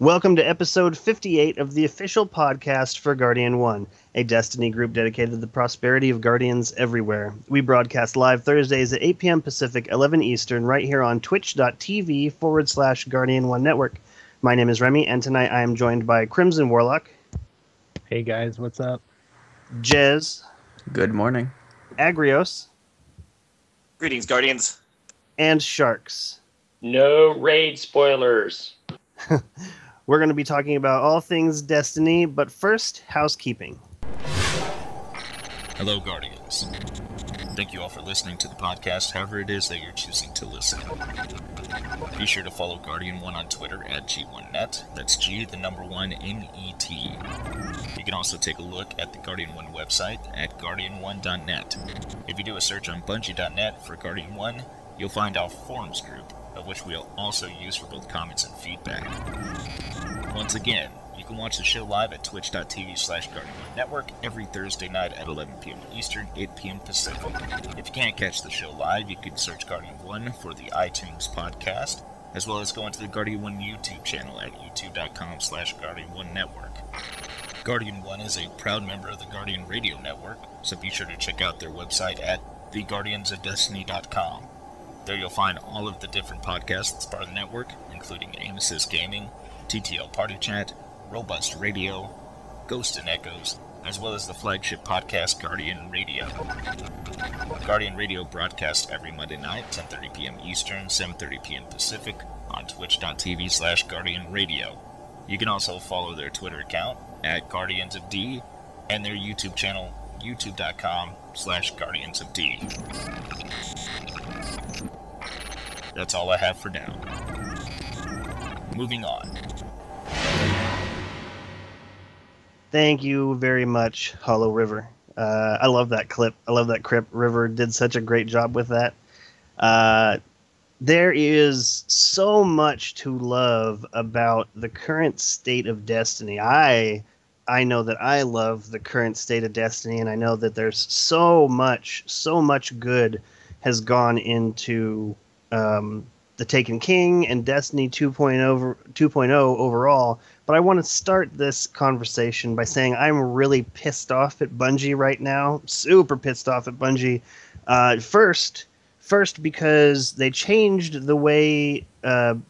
Welcome to episode 58 of the official podcast for Guardian 1, a Destiny group dedicated to the prosperity of Guardians everywhere. We broadcast live Thursdays at 8 p.m. Pacific, 11 Eastern, right here on twitch.tv/Guardian1 Network. My name is Remy, and tonight I am joined by Crimson Warlock. Hey guys, what's up? Jez. Good morning. Agrios. Greetings, Guardians. And Sharks. No raid spoilers. We're going to be talking about all things Destiny, but first, housekeeping. Hello, Guardians. Thank you all for listening to the podcast, however it is that you're choosing to listen. Be sure to follow Guardian 1 on Twitter at G1Net. That's G, the number 1, N-E-T. You can also take a look at the Guardian 1 website at guardian1.net. If you do a search on bungie.net for Guardian 1, you'll find our forums group, of which we'll also use for both comments and feedback. Once again, you can watch the show live at twitch.tv/Guardian1 Network every Thursday night at 11 p.m. Eastern, 8 p.m. Pacific. If you can't catch the show live, you can search Guardian 1 for the iTunes podcast, as well as go into the Guardian 1 YouTube channel at youtube.com/Guardian1 Network. Guardian 1 is a proud member of the Guardian Radio Network, so be sure to check out their website at theguardiansofdestiny.com. There you'll find all of the different podcasts that's part of the network, including Aim Assist Gaming, TTL Party Chat, Robust Radio, Ghost and Echoes, as well as the flagship podcast Guardian Radio. Guardian Radio broadcasts every Monday night, 10:30 p.m. Eastern, 7:30 p.m. Pacific, on twitch.tv/Guardian Radio. You can also follow their Twitter account at Guardians of D and their YouTube channel, youtube.com/GuardiansofD. That's all I have for now. Moving on. Thank you very much, Hollow River. I love that clip. I love that clip. River did such a great job with that. There is so much to love about the current state of Destiny. I know that I love the current state of Destiny, and I know that there's so much good has gone into the Taken King and Destiny 2.0 overall. But I want to start this conversation by saying I'm really pissed off at Bungie right now. Super pissed off at Bungie. First because they changed the way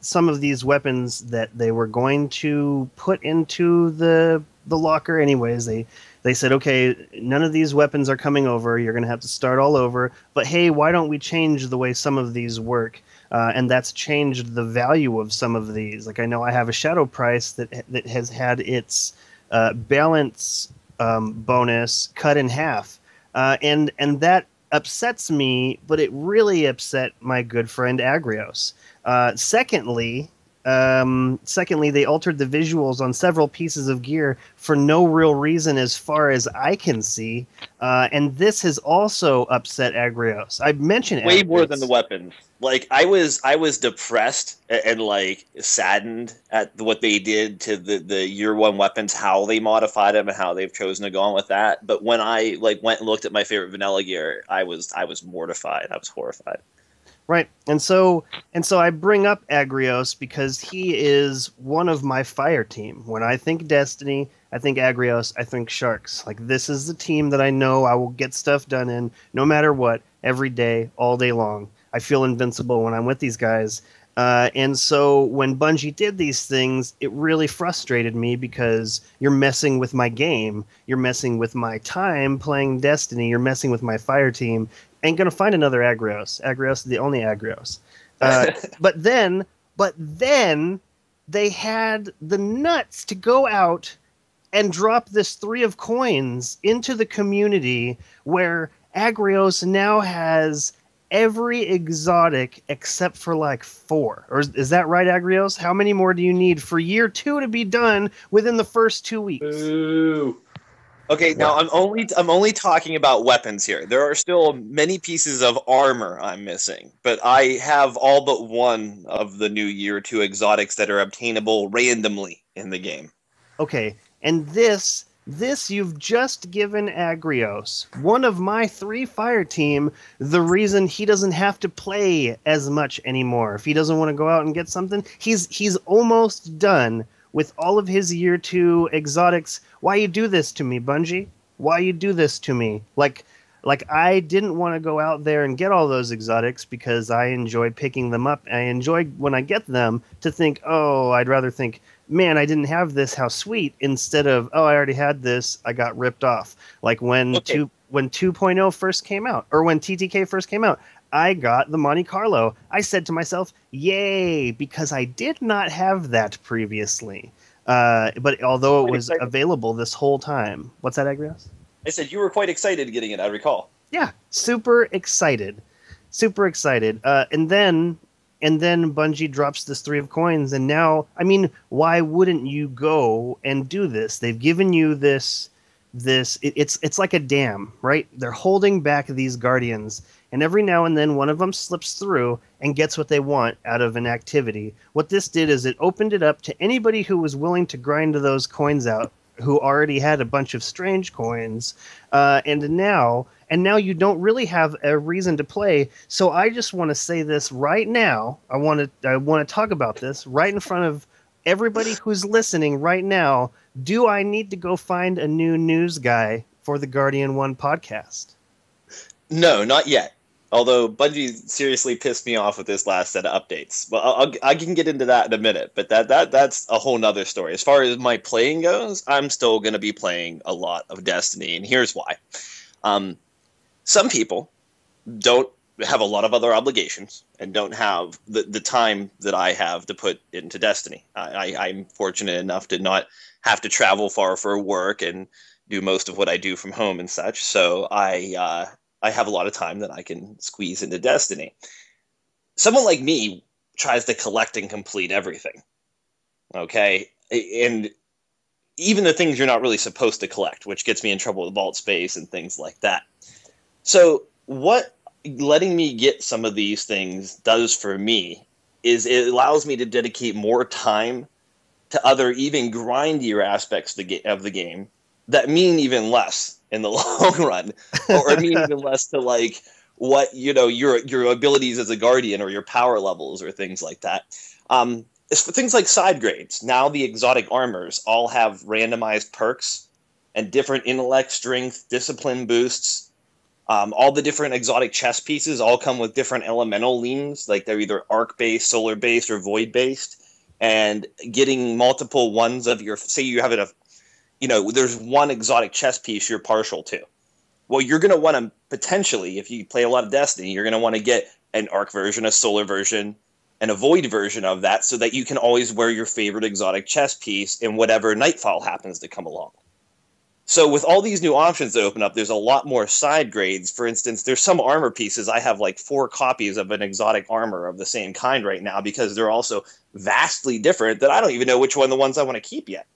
some of these weapons that they were going to put into the locker anyways. They said, okay, none of these weapons are coming over. You're going to have to start all over. But hey, why don't we change the way some of these work? And that's changed the value of some of these. Like I know I have a Shadow Price that has had its balance bonus cut in half. And that upsets me, but it really upset my good friend Agrios. Secondly, they altered the visuals on several pieces of gear for no real reason as far as I can see. And this has also upset Agrios. I mentioned way Agrios. more than the weapons. Like I was depressed and like saddened at what they did to the year one weapons, how they modified them and how they've chosen to go on with that. But when I went and looked at my favorite vanilla gear, I was mortified. I was horrified. Right, and so I bring up Agrios because he is one of my fire team. When I think Destiny, I think Agrios, I think Sharks. Like this is the team that I know I will get stuff done in, no matter what, every day, all day long. I feel invincible when I'm with these guys. And so when Bungie did these things, it really frustrated me because you're messing with my game. You're messing with my time playing Destiny. You're messing with my fire team. Ain't going to find another Agrios. Agrios is the only Agrios. But then they had the nuts to go out and drop this 3 of coins into the community where Agrios now has every exotic except for like 4. Or is that right, Agrios? How many more do you need for year 2 to be done within the first 2 weeks? Ooh. Okay, now I'm only talking about weapons here. There are still many pieces of armor I'm missing, but I have all but one of the new year 2 exotics that are obtainable randomly in the game. Okay, and this you've just given Agrios, one of my 3 fire team, the reason he doesn't have to play as much anymore. If he doesn't want to go out and get something, he's almost done with all of his year 2 exotics. Why you do this to me, Bungie? Why you do this to me? Like I didn't want to go out there and get all those exotics because I enjoy picking them up. I enjoy when I get them to think, oh, I'd rather think, man, I didn't have this, how sweet, instead of, oh, I already had this, I got ripped off. Like when 2.0 first came out, or when TTK first came out, I got the Monte Carlo. I said to myself, yay, because I did not have that previously. But although it was available this whole time. What's that, Agrios? I said you were quite excited getting it, I recall. Yeah, super excited. Super excited. And then Bungie drops this 3 of coins, and now, I mean, why wouldn't you go and do this? They've given you this it's like a dam, right? They're holding back these guardians, and every now and then one of them slips through and gets what they want out of an activity. What this did is it opened it up to anybody who was willing to grind those coins out, who already had a bunch of strange coins, and now you don't really have a reason to play. So I just want to say this right now. I want to talk about this right in front of everybody who's listening right now. Do I need to go find a new news guy for the Guardian 1 podcast? No, not yet. Although Bungie seriously pissed me off with this last set of updates. Well, I can get into that in a minute, but that's a whole nother story. As far as my playing goes, I'm still going to be playing a lot of Destiny, and here's why. Some people don't have a lot of other obligations and don't have the time that I have to put into Destiny. I'm fortunate enough to not have to travel far for work and do most of what I do from home and such, so I have a lot of time that I can squeeze into Destiny. Someone like me tries to collect and complete everything. Okay? And even the things you're not really supposed to collect, which gets me in trouble with vault space and things like that. So what letting me get some of these things does for me is it allows me to dedicate more time to other even grindier aspects of the game that mean even less in the long run, or mean even less to like what your abilities as a guardian or your power levels or things like that. It's for things like side grades. Now the exotic armors all have randomized perks and different intellect, strength, discipline boosts. All the different exotic chess pieces all come with different elemental leans, like they're either arc based, solar based, or void based. And getting multiple ones of your, say you have it, there's one exotic chess piece you're partial to. Well, you're going to want to potentially, if you play a lot of Destiny, you're going to want to get an arc version, a solar version, and a void version of that so that you can always wear your favorite exotic chess piece in whatever Nightfall happens to come along. So with all these new options that open up, there's a lot more side grades. For instance, there's some armor pieces. I have like 4 copies of an exotic armor of the same kind right now because they're also vastly different that I don't even know which one the ones I want to keep yet.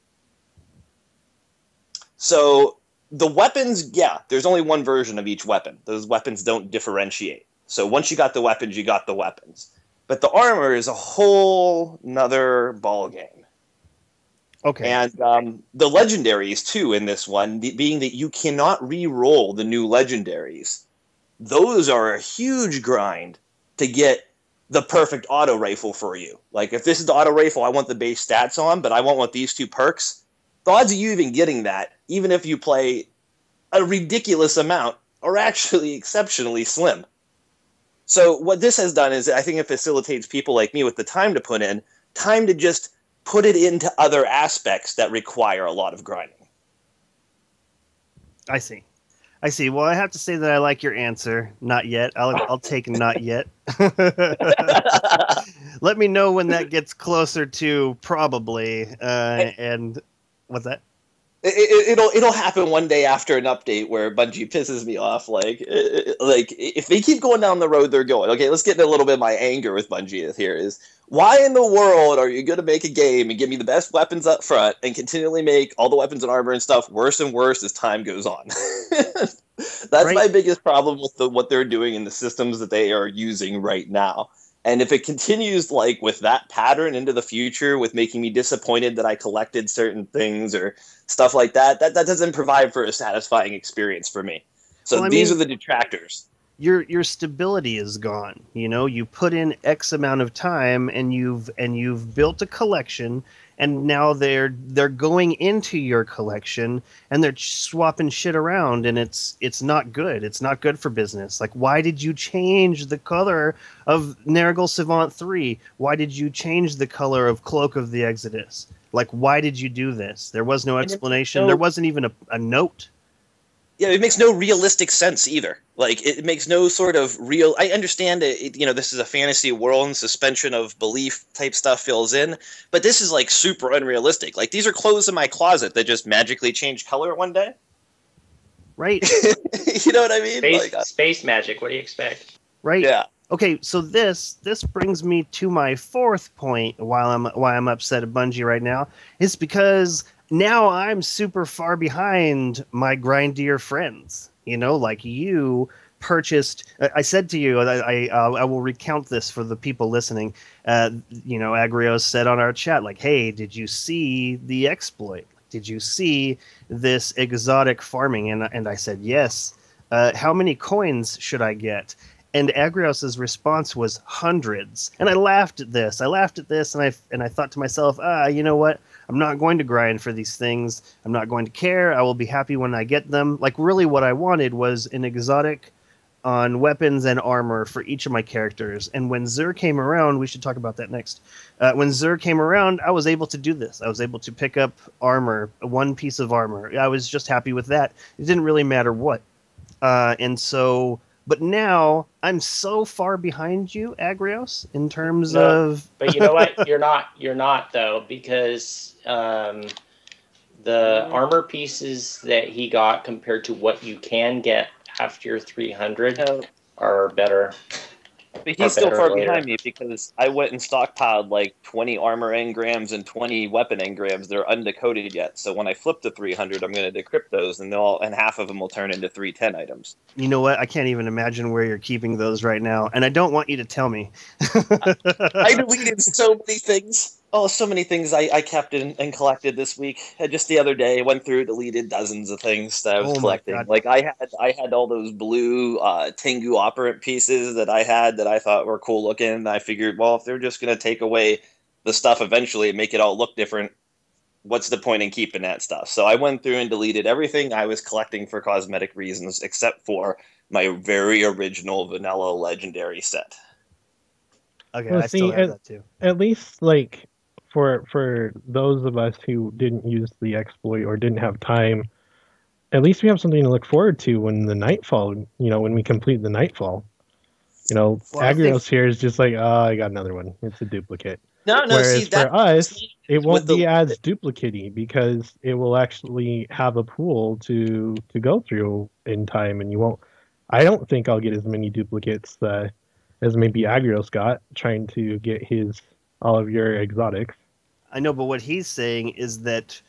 So the weapons, yeah, there's only one version of each weapon. Those weapons don't differentiate. So once you got the weapons, you got the weapons. But the armor is a whole nother ballgame. Okay. And the legendaries, too, in this one, being that you cannot re-roll the new legendaries, those are a huge grind to get the perfect auto rifle for you. Like, if this is the auto rifle I want the base stats on, but I want these 2 perks, the odds of you even getting that, even if you play a ridiculous amount, are actually exceptionally slim. So what this has done is I think it facilitates people like me with the time to put in, time to just put it into other aspects that require a lot of grinding. I see. Well, I have to say that I like your answer. Not yet. I'll take not yet. Let me know when that gets closer to probably. And what's that? It'll happen one day after an update where Bungie pisses me off. Like if they keep going down the road they're going. Okay, let's get into a little bit of my anger with Bungie here is, why in the world are you going to make a game and give me the best weapons up front and continually make all the weapons and armor and stuff worse and worse as time goes on? That's right. My biggest problem with what they're doing in the systems that they are using right now. And if it continues like with that pattern into the future with making me disappointed that I collected certain things or stuff like that, that doesn't provide for a satisfying experience for me. So these are the detractors. Your stability is gone. You put in X amount of time and you've built a collection, and now they're going into your collection and they're swapping shit around, and it's not good. It's not good for business. Like, why did you change the color of Nergal Savant 3? Why did you change the color of Cloak of the Exodus? Like, why did you do this? There was no explanation. There wasn't even a note. Yeah, it makes no realistic sense either. Like, it makes no sort of real. I understand it. This is a fantasy world and suspension of belief type stuff fills in, but this is like super unrealistic. Like, these are clothes in my closet that just magically change color one day. Right. You know what I mean? Space magic. What do you expect? Right. Yeah. Okay, so this brings me to my fourth point. Why I'm upset at Bungie right now is because now I'm super far behind my grindier friends. Like, you purchased. I said to you, I will recount this for the people listening. Agrios said on our chat, like, "Hey, did you see the exploit? Did you see this exotic farming?" And I said, "Yes." How many coins should I get? And Agrios's response was hundreds. And I laughed at this. And I thought to myself, you know what? I'm not going to grind for these things. I'm not going to care. I will be happy when I get them. Like, really what I wanted was an exotic on weapons and armor for each of my characters. And when Zur came around, we should talk about that next. When Zur came around, I was able to do this. I was able to pick up armor, one piece of armor. I was just happy with that. It didn't really matter what. But now I'm so far behind you, Agrios, in terms of. But you know what? You're not though, because the armor pieces that he got compared to what you can get after your 300 are better. But he's still far behind me because I went and stockpiled like 20 armor engrams and 20 weapon engrams. They're undecoded yet. So when I flip to 300, I'm going to decrypt those, and half of them will turn into 310 items. You know what? I can't even imagine where you're keeping those right now, and I don't want you to tell me. I deleted so many things. Oh, so many things I kept and collected this week. Just the other day, I went through, deleted dozens of things that I was collecting. Like, I had all those blue Tengu operant pieces that I thought were cool looking. And I figured, well, if they're just going to take away the stuff eventually and make it all look different, what's the point in keeping that stuff? So I went through and deleted everything I was collecting for cosmetic reasons, except for my very original vanilla legendary set. Okay, well, I still have that too. At least, like, for those of us who didn't use the exploit or didn't have time, at least we have something to look forward to when the Nightfall, when we complete the Nightfall. Agrios here is just like, I got another one. It's a duplicate. No, Whereas for us, it won't be as duplicate-y because it will actually have a pool to go through in time, and you won't. I don't think I'll get as many duplicates as maybe Agrios got trying to get all of your exotics. I know, but what he's saying is that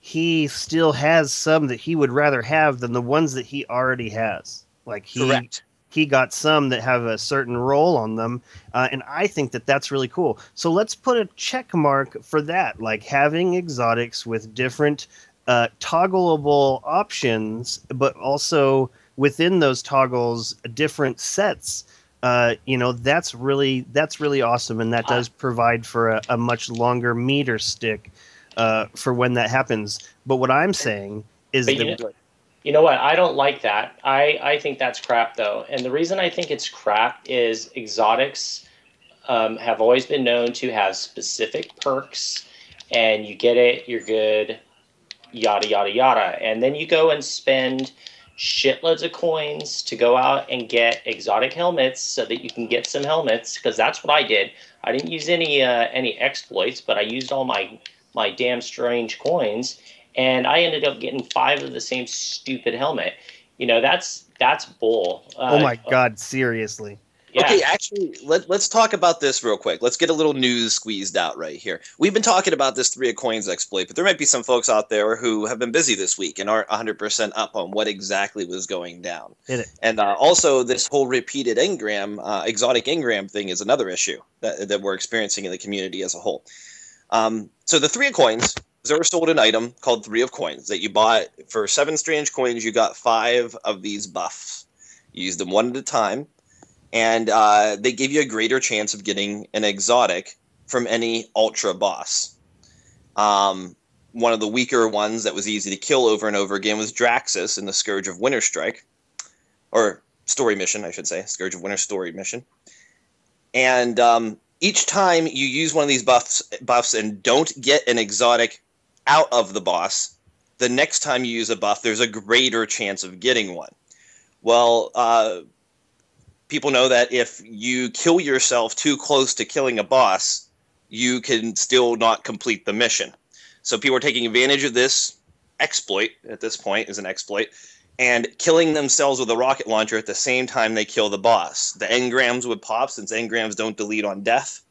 he still has some that he would rather have than the ones that he already has. Like, Correct. He got some that have a certain role on them, and I think that that's really cool. So let's put a check mark for that, like having exotics with different toggleable options, but also within those toggles, different sets. That's really awesome, and that does provide for a much longer meter stick for when that happens. But what I'm saying is that. You know what? I don't like that. I think that's crap, though. And the reason I think it's crap is exotics have always been known to have specific perks, and you get it, you're good, yada, yada, yada. And then you go and spend shitloads of coins to go out and get exotic helmets so that you can get some helmets, because that's what I did. I didn't use any exploits, but I used all my damn strange coins. And I ended up getting 5 of the same stupid helmet. That's bull. Oh my God, seriously. Yeah. Okay, actually, let's talk about this real quick. Let's get a little news squeezed out right here. We've been talking about this 3 of Coins exploit, but there might be some folks out there who have been busy this week and aren't 100% up on what exactly was going down. Hit it. And also, this whole repeated exotic engram thing is another issue that we're experiencing in the community as a whole. So the 3 of Coins... Zur sold an item called 3 of Coins that you bought for 7 strange coins. You got 5 of these buffs. You used them one at a time, and they give you a greater chance of getting an exotic from any ultra boss. One of the weaker ones that was easy to kill over and over again was Draxus in the Scourge of Winterstrike, or story mission, I should say, Scourge of Winter story mission. And each time you use one of these buffs and don't get an exotic out of the boss, the next time you use a buff, there's a greater chance of getting one. Well, people know that if you kill yourself too close to killing a boss, you can still not complete the mission. So people are taking advantage of this exploit, at this point is an exploit, and killing themselves with a rocket launcher at the same time they kill the boss. The engrams would pop, since engrams don't delete on death.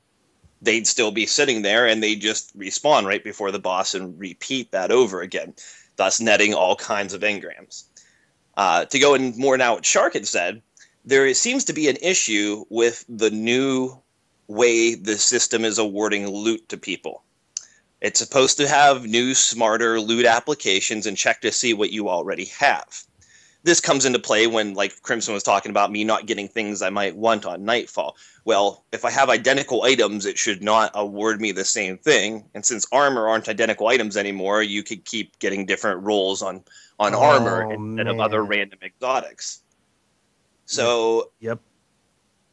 They'd still be sitting there, and they just respawn right before the boss and repeat that over again, thus netting all kinds of engrams. To go in more now what Shark had said, there seems to be an issue with the new way the system is awarding loot to people. It's supposed to have new, smarter loot applications and check to see what you already have. This comes into play when, like Crimson was talking about, me not getting things I might want on Nightfall. Well, if I have identical items, it should not award me the same thing. And since armor aren't identical items anymore, you could keep getting different rolls on armor instead of other random exotics. So,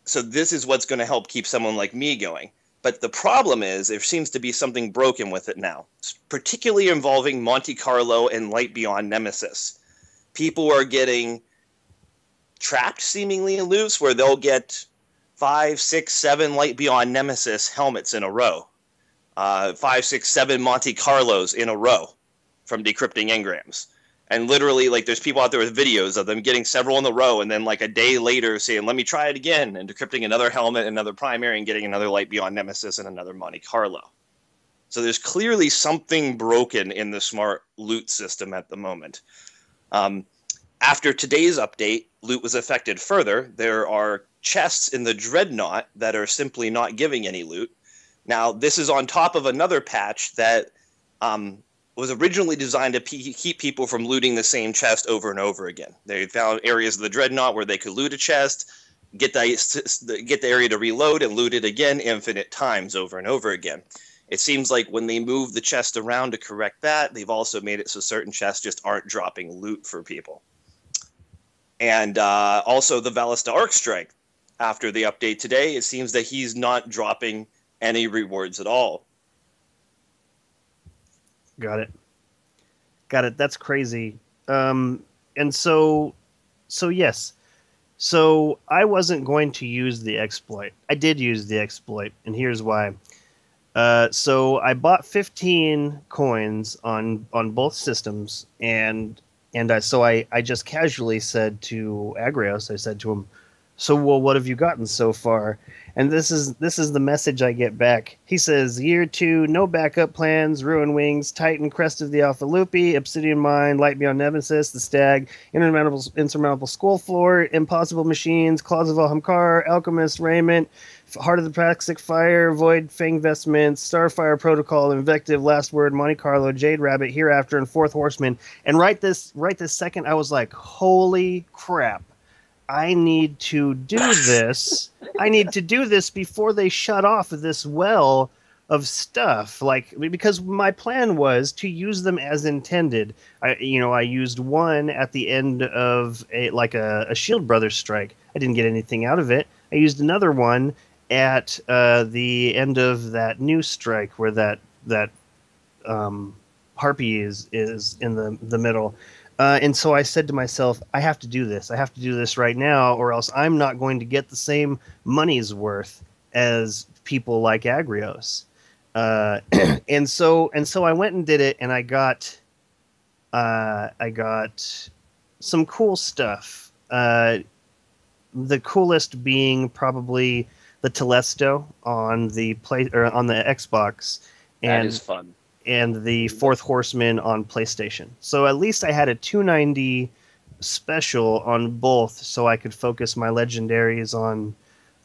So this is what's going to help keep someone like me going. But the problem is there seems to be something broken with it now, particularly involving Monte Carlo and Light Beyond Nemesis. People are getting trapped seemingly in loops where they'll get 5, 6, 7 Light Beyond Nemesis helmets in a row. 5, 6, 7 Monte Carlos in a row from decrypting engrams. And literally, like, there's people out there with videos of them getting several in a row, and then, like, a day later saying, let me try it again, and decrypting another helmet, another primary, and getting another Light Beyond Nemesis and another Monte Carlo. So there's clearly something broken in the smart loot system at the moment. After today's update, loot was affected further. There are chests in the Dreadnought that are simply not giving any loot. Now, this is on top of another patch that was originally designed to keep people from looting the same chest over and over again. They found areas of the Dreadnought where they could loot a chest, get the area to reload, and loot it again infinite times over and over again. It seems like when they move the chest around to correct that, they've also made it so certain chests just aren't dropping loot for people. And also the Valista Arc Strike. After the update today, it seems that he's not dropping any rewards at all. Got it. That's crazy. And so yes. So I wasn't going to use the exploit. I did use the exploit, and here's why. So I bought 15 coins on both systems, and I just casually said to Agrios, I said to him, so, well, what have you gotten so far? And this is the message I get back. He says, Year 2, no backup plans, Ruin Wings, Titan, Crest of the Alpha Lupi, Obsidian Mine, Light Beyond Nemesis, The Stag, Insurmountable Skull Floor, Impossible Machines, Claws of Alhamkar, Alchemist, Raiment, Heart of the Praxic Fire, Void Fang Vestments, Starfire Protocol, Invective, Last Word, Monte Carlo, Jade Rabbit, Hereafter, and Fourth Horseman. And right this second, I was like, holy crap. I need to do this. I need to do this before they shut off this well of stuff. Like, because my plan was to use them as intended. I used one at the end of a Shield Brothers strike. I didn't get anything out of it. I used another one at the end of that new strike where that Harpy is in the middle. And so I said to myself, I have to do this. I have to do this right now, or else I'm not going to get the same money's worth as people like Agrios. And so I went and did it, and I got some cool stuff. The coolest being probably the Telesto on the Xbox. That is fun. And the Fourth Horseman on PlayStation. So at least I had a 290 special on both, so I could focus my legendaries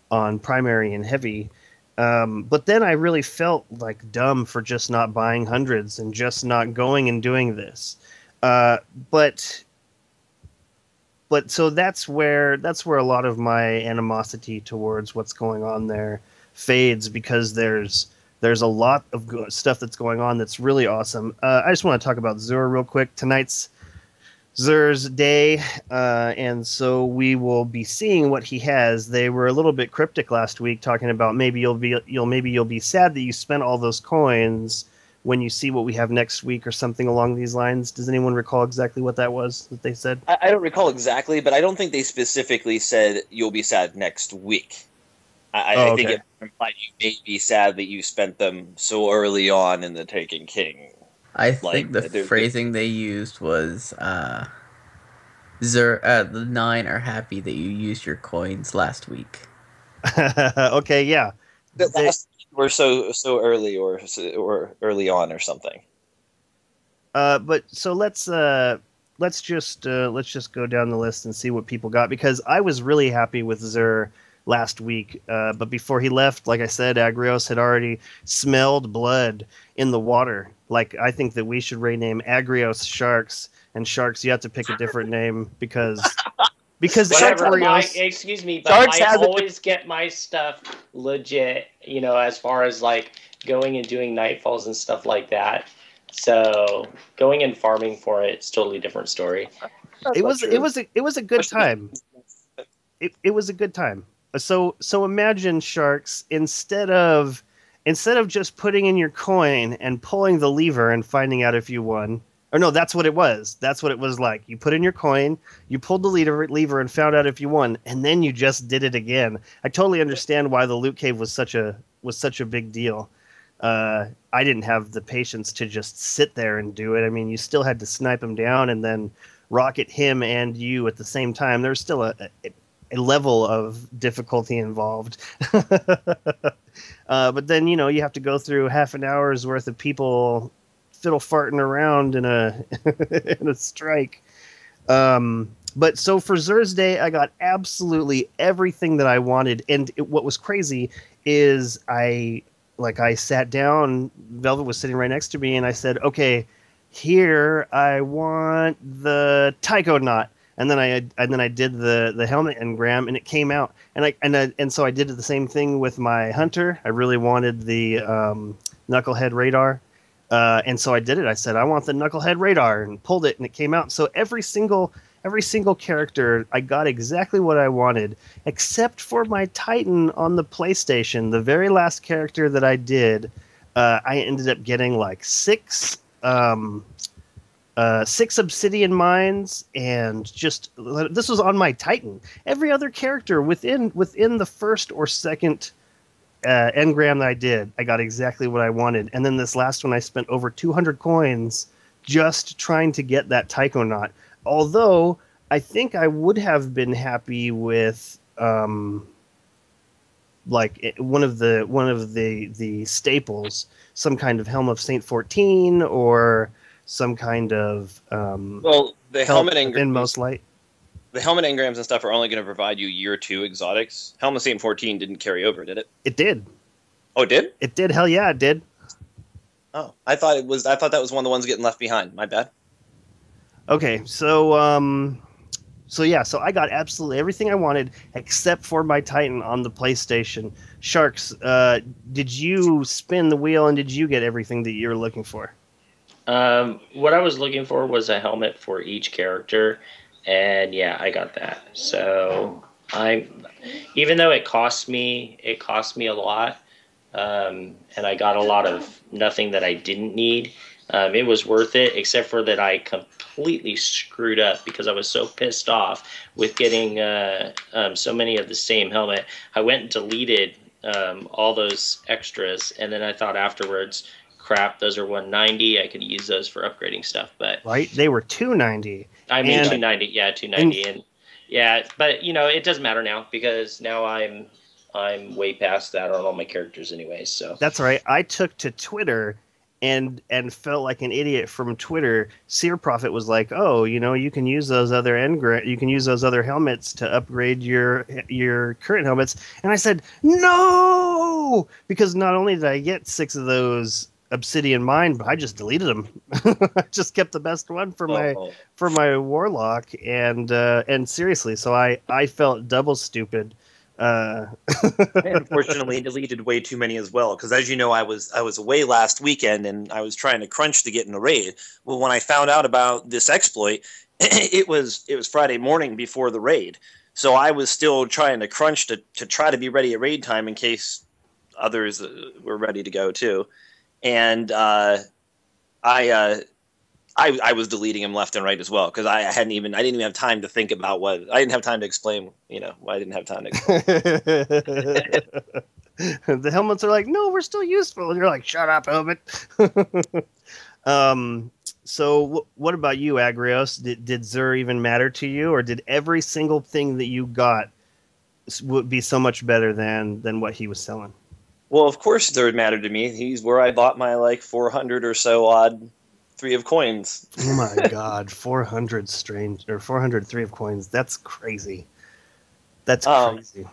on primary and heavy. But then I really felt like dumb for just not buying hundreds and just not going and doing this. But so that's where a lot of my animosity towards what's going on there fades, because there's There's a lot of stuff that's going on that's really awesome. I just want to talk about Zur real quick. Tonight's Zur's day, and so we will be seeing what he has. They were a little bit cryptic last week, talking about maybe you'll be sad that you spent all those coins when you see what we have next week or something along these lines. Does anyone recall exactly what that was that they said? I don't recall exactly, but I don't think they specifically said you'll be sad next week. I think it implied you may be sad that you spent them so early on in the Taken King. I think the phrasing they used was, the 9 are happy that you used your coins last week. Okay, yeah. That last week were so early or early on or something. But so let's just go down the list and see what people got, because I was really happy with Zur last week. But before he left, like I said, Agrios had already smelled blood in the water. Like, I think that we should rename Agrios Sharks, and Sharks, you have to pick a different name because Agrios. Excuse me, but I always get my stuff legit, as far as like going and doing nightfalls and stuff like that. So going and farming for it's totally different story. It was a good time. It was a good time. So imagine, Sharks, instead of just putting in your coin and pulling the lever and finding out if you won. Or no, that's what it was. That's what it was like. You put in your coin, you pulled the lever and found out if you won, and then you just did it again. I totally understand why the loot cave was such a big deal. I didn't have the patience to just sit there and do it. I mean, you still had to snipe him down and then rocket him and you at the same time. There's still a level of difficulty involved. But then, you have to go through half an hour's worth of people fiddle farting around in a strike. But so for Zur's Day, I got absolutely everything that I wanted. And what was crazy is I sat down, Velvet was sitting right next to me, and I said, okay, here I want the Tycho knot. And then I did the helmet engram, and it came out. And so I did the same thing with my hunter. I really wanted the knucklehead radar, and so I did it. I said I want the knucklehead radar, and pulled it, and it came out. So every single character, I got exactly what I wanted, except for my Titan on the PlayStation. The very last character that I did, I ended up getting like 6 obsidian mines, and just this was on my Titan. Every other character within the first or second engram that I did, I got exactly what I wanted. And then this last one, I spent over 200 coins just trying to get that Tycho knot. Although I think I would have been happy with like one of the staples, some kind of Helm of Saint 14 or some kind of the helmet inmost light. The helmet engrams and stuff are only going to provide you year 2 exotics. Helm of Saint 14 didn't carry over, did it? It did. Oh, it did? It did. Hell yeah, it did. Oh, I thought that was one of the ones getting left behind. My bad. Okay, so I got absolutely everything I wanted except for my Titan on the PlayStation. Sharks, did you spin the wheel and did you get everything that you were looking for? What I was looking for was a helmet for each character, and yeah, I got that. So even though it cost me a lot, and I got a lot of nothing that I didn't need. It was worth it, except for that I completely screwed up because I was so pissed off with getting so many of the same helmet. I went and deleted all those extras, and then I thought afterwards, crap, those are 190. I could use those for upgrading stuff, but right, they were 290. I mean, 290, yeah, 290, and yeah, but it doesn't matter now because now I'm way past that on all my characters anyway. So that's right. I took to Twitter and felt like an idiot from Twitter. Seer Prophet was like, "Oh, you can use those other helmets to upgrade your current helmets." And I said, "No!" Because not only did I get 6 of those obsidian mine, but I just deleted them. I just kept the best one for my warlock, and seriously, so I felt double stupid I unfortunately deleted way too many as well, because as you know, I was away last weekend and I was trying to crunch to get in a raid. Well, when I found out about this exploit, it was Friday morning before the raid, so I was still trying to crunch to try to be ready at raid time in case others were ready to go too, and I was deleting them left and right as well, because I didn't even have time to think about I didn't have time to explain, why I didn't have time to explain. The helmets are like, no, we're still useful. And you're like, shut up, helmet. So what about you, Agrios? Did Zur even matter to you, or did every single thing that you got would be so much better than what he was selling? Well, of course Zur mattered to me. He's where I bought my 400 or so odd 3 of coins. Oh my god, 400 strange or 400 3 of coins. That's crazy. That's crazy.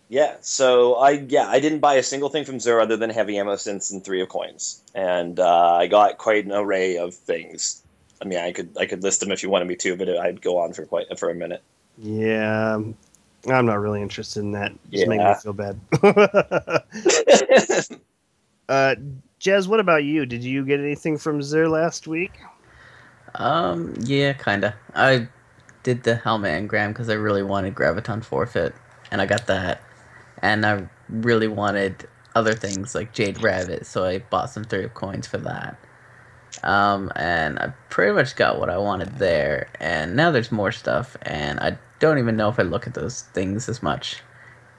Yeah, so I didn't buy a single thing from Zur other than heavy ammo synths and 3 of coins, and I got quite an array of things. I mean, I could list them if you wanted me to, but I'd go on for a minute. Yeah, I'm not really interested in that. Just make me feel bad. Jez, what about you? Did you get anything from Zur last week? Yeah, kinda. I did the helmet engram because I really wanted Graviton Forfeit, and I got that. And I really wanted other things like Jade Rabbit, so I bought some 3 of coins for that. And I pretty much got what I wanted there. And now there's more stuff, and I don't even know if I look at those things as much.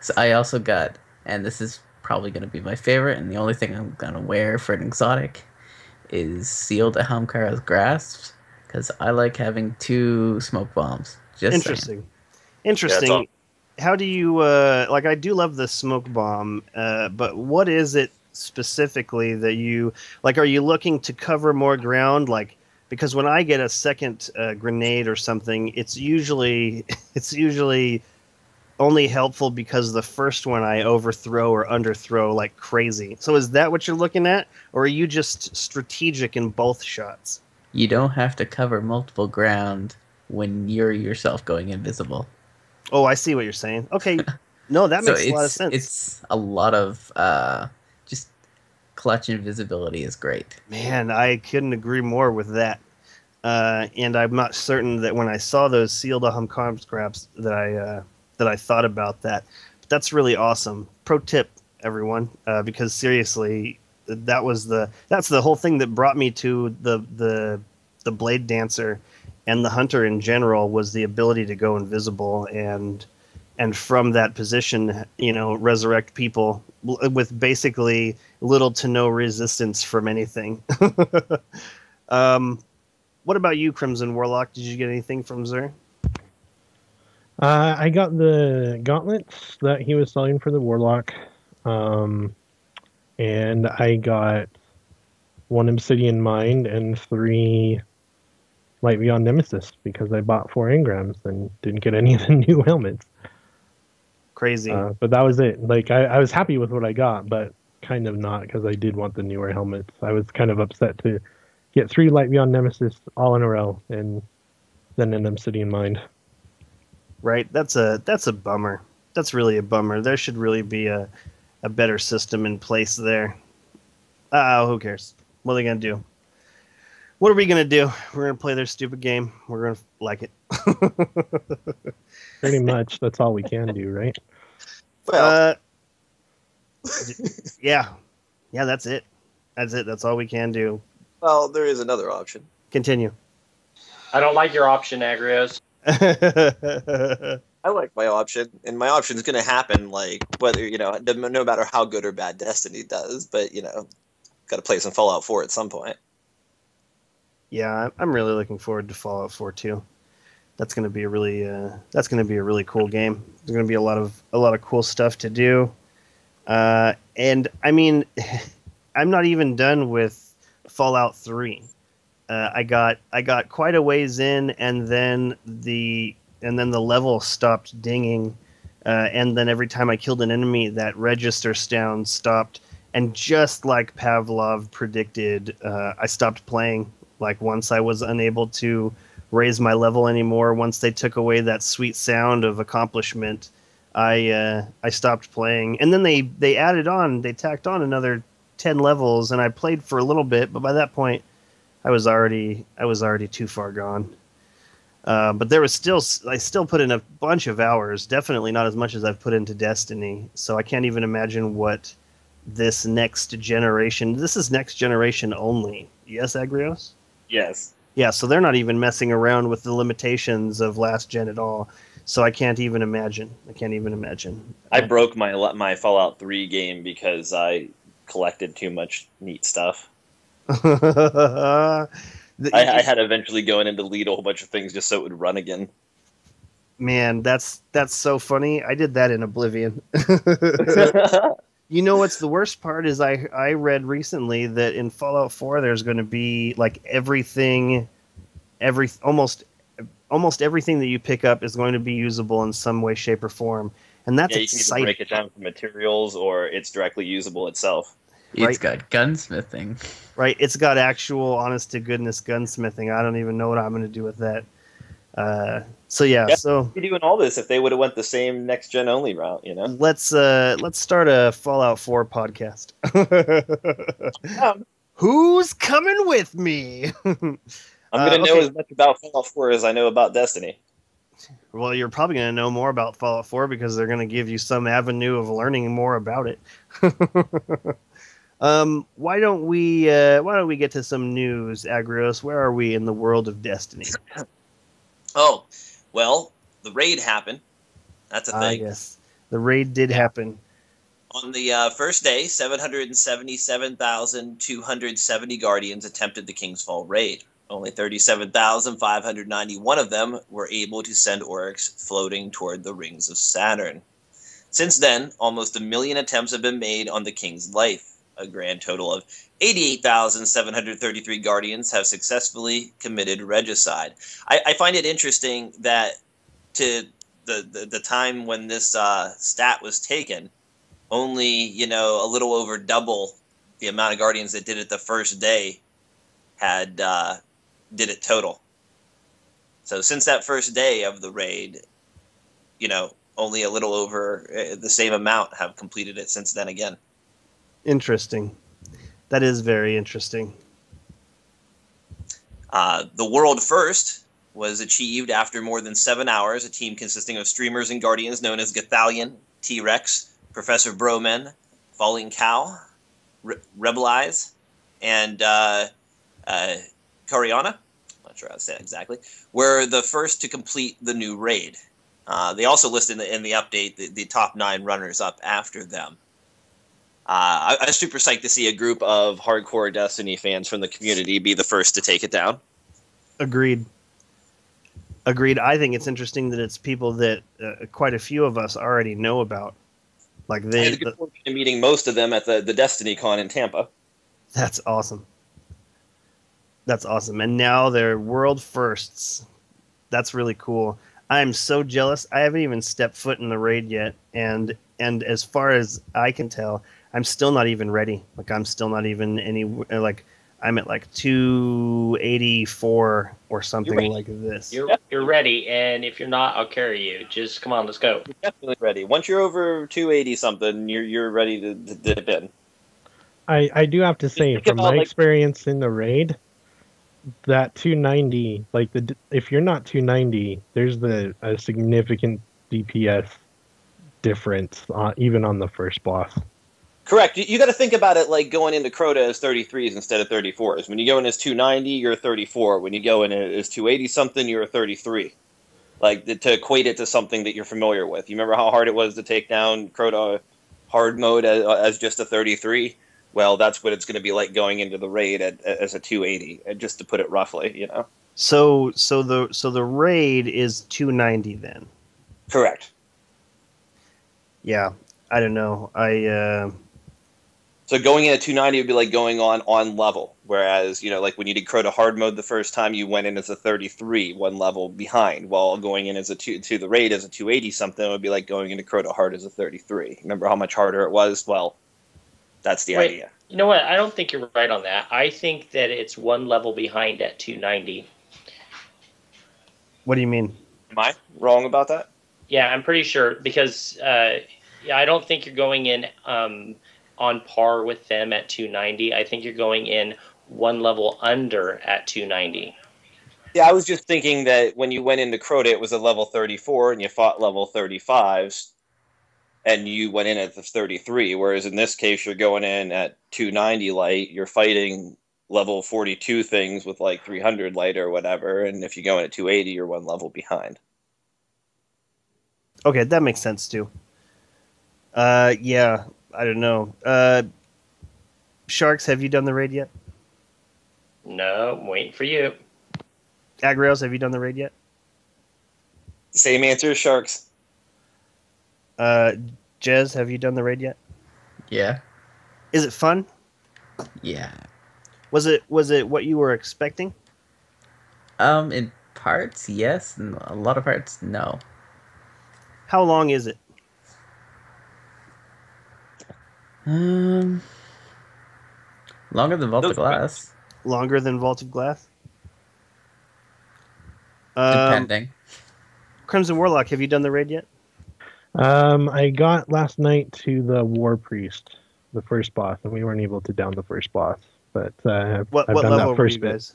So I also got, and this is probably going to be my favorite, and the only thing I'm going to wear for an exotic is Sealed Ahamkara's Grasp, because I like having 2 smoke bombs. Just interesting. Interesting. Yeah, how do you I do love the smoke bomb, but what is it specifically that you like? Are you looking to cover more ground? Because when I get a second grenade or something, it's usually only helpful because the first one I overthrow or underthrow like crazy. So is that what you're looking at, or are you just strategic in both shots? You don't have to cover multiple ground when you're yourself going invisible. Oh, I see what you're saying. Okay. No, that makes a lot of sense. It's a lot of just clutch invisibility is great. Man, I couldn't agree more with that. And I'm not certain that when I saw those Sealed Ahamkara's scraps that I thought about that. But that's really awesome. Pro tip, everyone, because seriously, that's the whole thing that brought me to the Blade Dancer and the Hunter in general, was the ability to go invisible and from that position, resurrect people with basically little to no resistance from anything. What about you, Crimson Warlock? Did you get anything from Zur? I got the gauntlets that he was selling for the Warlock, and I got 1 Obsidian Mind and 3 Light Beyond Nemesis because I bought 4 engrams and didn't get any of the new helmets. Crazy. But that was it. I was happy with what I got, but kind of not, because I did want the newer helmets. I was kind of upset to get 3 Light Beyond Nemesis all in a row and then an Obsidian Mind. Right, that's a bummer. That's really a bummer. There should really be a better system in place there. Who cares? What are they gonna do? What are we gonna do? We're gonna play their stupid game. We're gonna like it. Pretty much. That's all we can do, right? Well, yeah, that's it. That's all we can do. Well, there is another option. Continue. I don't like your option, Agrios. I like my option, and my option is going to happen, whether, no matter how good or bad Destiny does, but, got to play some Fallout 4 at some point. Yeah, I'm really looking forward to Fallout 4 too. That's going to be a really cool game. There's going to be a lot of cool stuff to do. And I mean, I'm not even done with Fallout 3. I got quite a ways in, and then the level stopped dinging, and then every time I killed an enemy, that register sound stopped. And just like Pavlov predicted, I stopped playing. Once I was unable to raise my level anymore, once they took away that sweet sound of accomplishment, I stopped playing, and then they tacked on another 10 levels, and I played for a little bit, but by that point, I was already too far gone. But I still put in a bunch of hours. Definitely not as much as I've put into Destiny. So I can't even imagine what this next generation. This is next generation only. Yes, Agrios? Yes. Yeah, so they're not even messing around with the limitations of last gen at all. So I can't even imagine. I broke my Fallout 3 game because I collected too much neat stuff. I had eventually going into delete a whole bunch of things just so it would run again. Man, that's so funny. I did that in Oblivion. You know what's the worst part is I read recently that in Fallout 4 there's going to be like almost everything that you pick up is going to be usable in some way, shape, or form, and that's you can either break it down for materials or it's directly usable itself. It's got gunsmithing. Right, it's got actual, honest to goodness gunsmithing. I don't even know what I'm going to do with that. So be doing all this if they would have went the same next gen only route, you know. Let's start a Fallout 4 podcast. Who's coming with me? I'm going to know as much about Fallout 4 as I know about Destiny. Well, you're probably going to know more about Fallout 4 because they're going to give you some avenue of learning more about it. Why don't we get to some news, Agrios? Where are we in the world of Destiny? Oh, well, the raid happened. That's a thing. Yes, the raid did happen. On the first day, 777,270 Guardians attempted the Kingsfall raid. Only 37,591 of them were able to send Oryx floating toward the rings of Saturn. Since then, almost 1 million attempts have been made on the King's life. A grand total of 88,733 Guardians have successfully committed regicide. I find it interesting that to the time when this stat was taken, only a little over double the amount of Guardians that did it the first day had did it total. So since that first day of the raid, only a little over the same amount have completed it since then again. Interesting. That is very interesting. The world first was achieved after more than 7 hours. A team consisting of streamers and Guardians known as Gathalion, T-Rex, Professor Broman, Falling Cow, Rebel Eyes, and Coriana, not sure how to say it exactly, were the first to complete the new raid. They also listed in the update the top 9 runners up after them. I was super psyched to see a group of hardcore Destiny fans from the community be the first to take it down. Agreed. I think it's interesting that it's people that quite a few of us already know about. Like I had the good fortune of meeting most of them at the Destiny Con in Tampa. That's awesome. And now they're world firsts. That's really cool. I'm so jealous. I haven't even stepped foot in the raid yet, and as far as I can tell, I'm still not even ready. Like I'm still not even I'm at like 284 or something like this. You're ready, and if you're not, I'll carry you. Just come on, let's go. You're definitely ready. Once you're over 280 something, you're ready to dip in. I do have to say, from my experience in the raid, that 290, if you're not 290, there's a significant DPS difference, even on the first boss. Correct. You got to think about it like going into Crota as 33s instead of 34s. When you go in as 290, you're a 34. When you go in as 280 something, you're a 33. Like to equate it to something that you're familiar with. You remember how hard it was to take down Crota hard mode as just a 33? Well, that's what it's going to be like going into the raid as a 280, just to put it roughly, So the raid is 290 then. Correct. Yeah, I don't know. So going in at 290 would be like going on level, whereas like when you did Crota hard mode the first time, you went in as a 33, one level behind, while going in as to the raid as a 280 something would be like going into Crota hard as a 33. Remember how much harder it was? Well, that's the idea. You know what? I don't think you're right on that. I think that it's one level behind at 290. What do you mean? Am I wrong about that? Yeah, I'm pretty sure because yeah, I don't think you're going in on par with them at 290. I think you're going in one level under at 290. Yeah, I was just thinking that when you went into Crota, it was a level 34, and you fought level 35s, and you went in at the 33. Whereas in this case, you're going in at 290 light. You're fighting level 42 things with like 300 light or whatever, and if you go in at 280, you're one level behind. Okay, that makes sense too. Yeah, I don't know. Sharks, have you done the raid yet? No, I'm waiting for you. Agrios, have you done the raid yet? Same answer as Sharks. Jez, have you done the raid yet? Yeah. Is it fun? Yeah. Was it what you were expecting? In parts, yes, and a lot of parts, no. How long is it? Longer than Vault of Glass. Longer than Vault of Glass? Depending. Crimson Warlock, have you done the raid yet? I got last night to the War Priest, the first boss, and we weren't able to down the first boss. But what I've done level that were first you bit.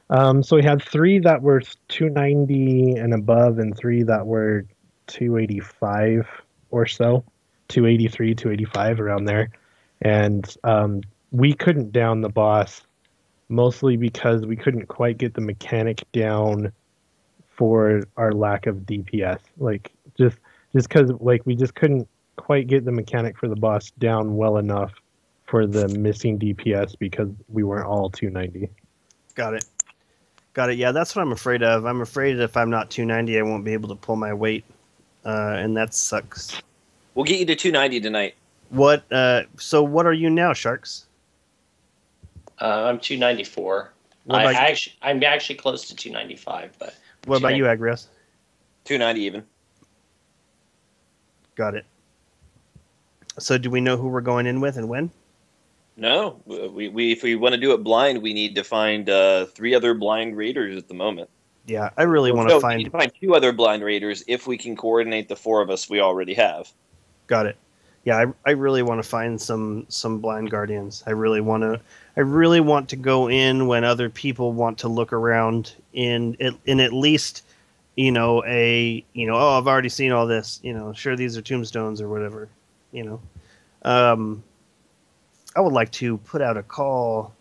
guys? So we had 3 that were 290 and above, and 3 that were 285 or so, 283, 285 around there, and we couldn't down the boss mostly because we couldn't quite get the mechanic down for our lack of DPS. Like just because like we just couldn't quite get the mechanic for the boss down well enough for the missing DPS because we weren't all 290. Got it. Yeah, that's what I'm afraid of. I'm afraid if I'm not 290, I won't be able to pull my weight, and that sucks. We'll get you to 290 tonight. What? So what are you now, Sharks? I'm 294. I'm actually close to 295, but. What about you, Agrios? 290 even. Got it. So do we know who we're going in with and when? No, we if we want to do it blind, we need to find 3 other blind raiders at the moment. Yeah, I really want to find. We need to find 2 other blind raiders if we can coordinate the 4 of us we already have. Got it. Yeah, I really want to find some blind guardians. I really want to go in when other people want to look around in at least, oh, I've already seen all this, sure, these are tombstones or whatever, I would like to put out a call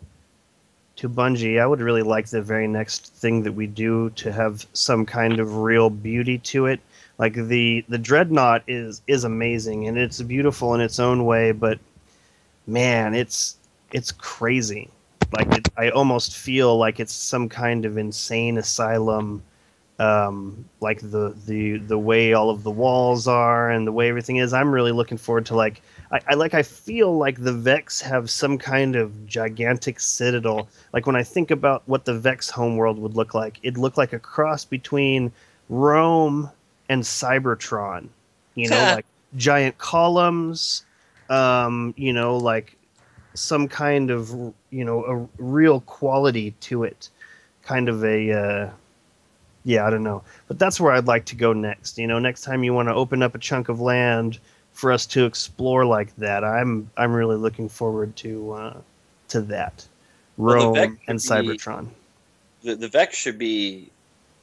to Bungie. I would really like the very next thing that we do to have some kind of real beauty to it. Like the Dreadnought is amazing and it's beautiful in its own way, but man, it's crazy. Like I almost feel like it's some kind of insane asylum. Like the way all of the walls are and the way everything is. I'm really looking forward to I feel like the Vex have some kind of gigantic citadel. Like when I think about what the Vex homeworld would look like, it'd look like a cross between Rome and Cybertron. Like giant columns, like some kind of, a real quality to it. Kind of a yeah, I don't know. But that's where I'd like to go next. Next time you want to open up a chunk of land for us to explore like that, I'm really looking forward to that. Rome and Cybertron. The Vex should be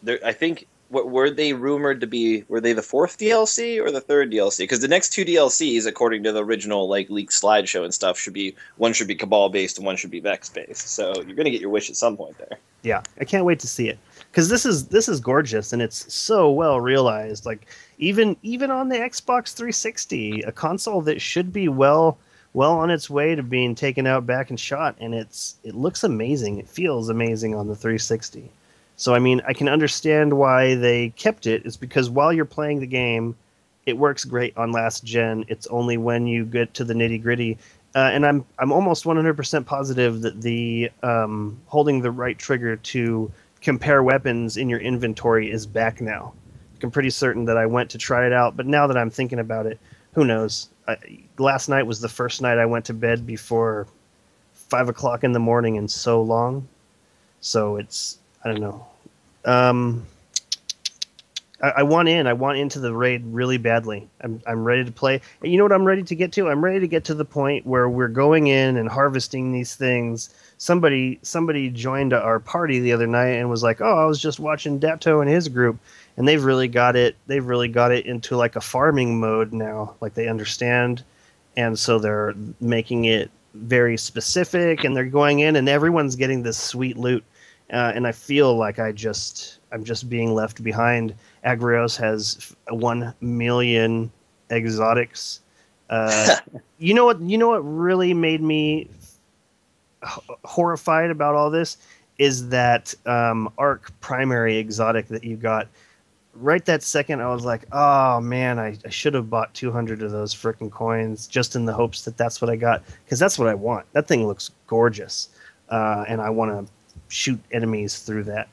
there. I think what were they rumored to be? Were they the 4th DLC or the 3rd DLC? Because the next 2 DLCs, according to the original leaked slideshow and stuff, one should be Cabal based and one should be Vex based. So you're gonna get your wish at some point there. Yeah, I can't wait to see it because this is gorgeous and it's so well realized. Like even on the Xbox 360, a console that should be well on its way to being taken out back and shot, and it looks amazing. It feels amazing on the 360. So I mean, I can understand why they kept it. It's because while you're playing the game, it works great on last gen. It's only when you get to the nitty gritty. And I'm almost 100% positive that the holding the right trigger to compare weapons in your inventory is back now. I'm pretty certain that I went to try it out, but now that I'm thinking about it, who knows? Last night was the first night I went to bed before 5 o'clock in the morning in so long. So it's, I don't know. I want in. I want into the raid really badly. I'm ready to play. And you know what I'm ready to get to? I'm ready to get to the point where we're going in and harvesting these things. Somebody joined our party the other night and was like, "Oh, I was just watching Dato and his group, and they've really got it. They've really got it into like a farming mode now. Like they understand, and so they're making it very specific, and they're going in, and everyone's getting this sweet loot. And I feel like I'm just being left behind. Agrios has 1 million exotics. You know what? You know what really made me horrified about all this is that Arc primary exotic that you got. Right that second, I was like, "Oh man, I should have bought 200 of those frickin' coins just in the hopes that that's what I got, because that's what I want. That thing looks gorgeous, and I want to shoot enemies through that."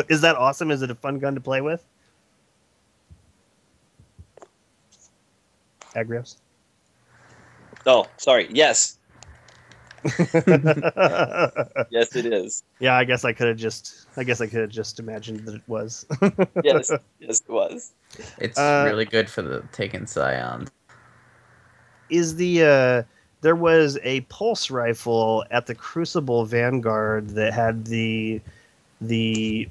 Is that awesome? Is it a fun gun to play with? Agrios? Oh, sorry. Yes. Yes, it is. Yeah, I guess I could have just imagined that it was. Yes, yes, it was. It's really good for the taking scions. Is there was a pulse rifle at the Crucible Vanguard that had the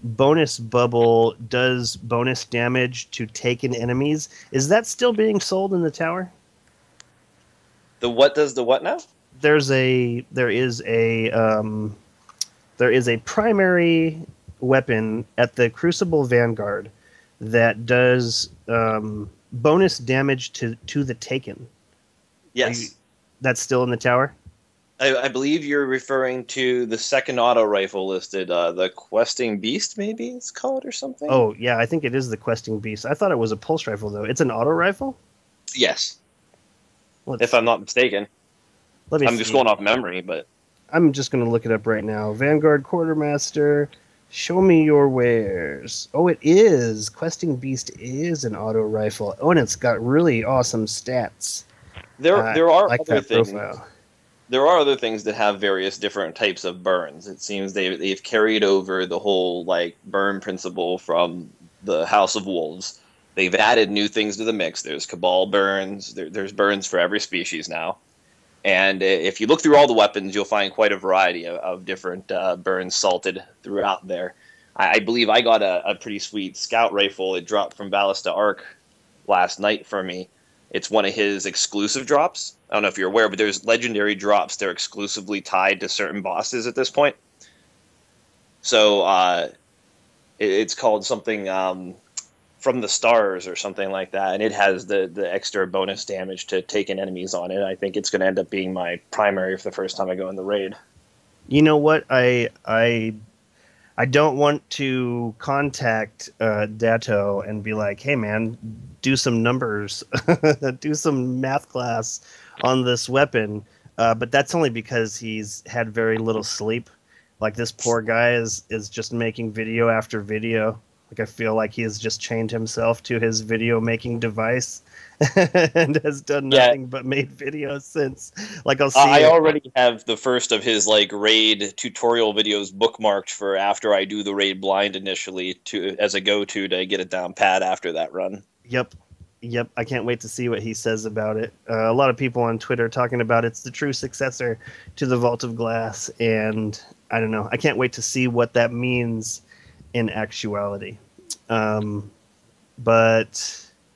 bonus bubble does bonus damage to taken enemies. Is that still being sold in the tower? The what does the what now? There is a primary weapon at the Crucible Vanguard that does bonus damage to the taken. Yes. That's still in the tower? I believe you're referring to the second auto rifle listed, the Questing Beast, maybe it's called, or something? Oh, yeah, I think it is the Questing Beast. I thought it was a pulse rifle, though. It's an auto rifle? Yes. If I'm not mistaken. I'm just going off memory, but... I'm just going to look it up right now. Vanguard Quartermaster, show me your wares. Oh, it is. Questing Beast is an auto rifle. Oh, and it's got really awesome stats. There are like other that things. profile. There are other things that have various different types of burns. It seems they've carried over the whole like burn principle from the House of Wolves. They've added new things to the mix. There's Cabal burns. There's burns for every species now. And if you look through all the weapons, you'll find quite a variety of different burns salted throughout there. I believe I got a pretty sweet scout rifle. It dropped from Ballista Arc last night for me. It's one of his exclusive drops. I don't know if you're aware, but there's legendary drops. They're exclusively tied to certain bosses at this point. So it's called something from the stars or something like that, and it has the extra bonus damage to taken enemies on it. I think it's going to end up being my primary for the first time I go in the raid. You know what? I don't want to contact Dato and be like, "Hey, man, do some numbers, do some math class on this weapon." But that's only because he's had very little sleep. Like this poor guy is just making video after video. Like I feel like he has just chained himself to his video making device and has done nothing but made videos since. Like I'll see. I already have the first of his like raid tutorial videos bookmarked for after I do the raid blind initially as a go-to to get it down pat after that run. Yep. I can't wait to see what he says about it. A lot of people on Twitter talking about it's the true successor to the Vault of Glass, and I don't know. I can't wait to see what that means in actuality. But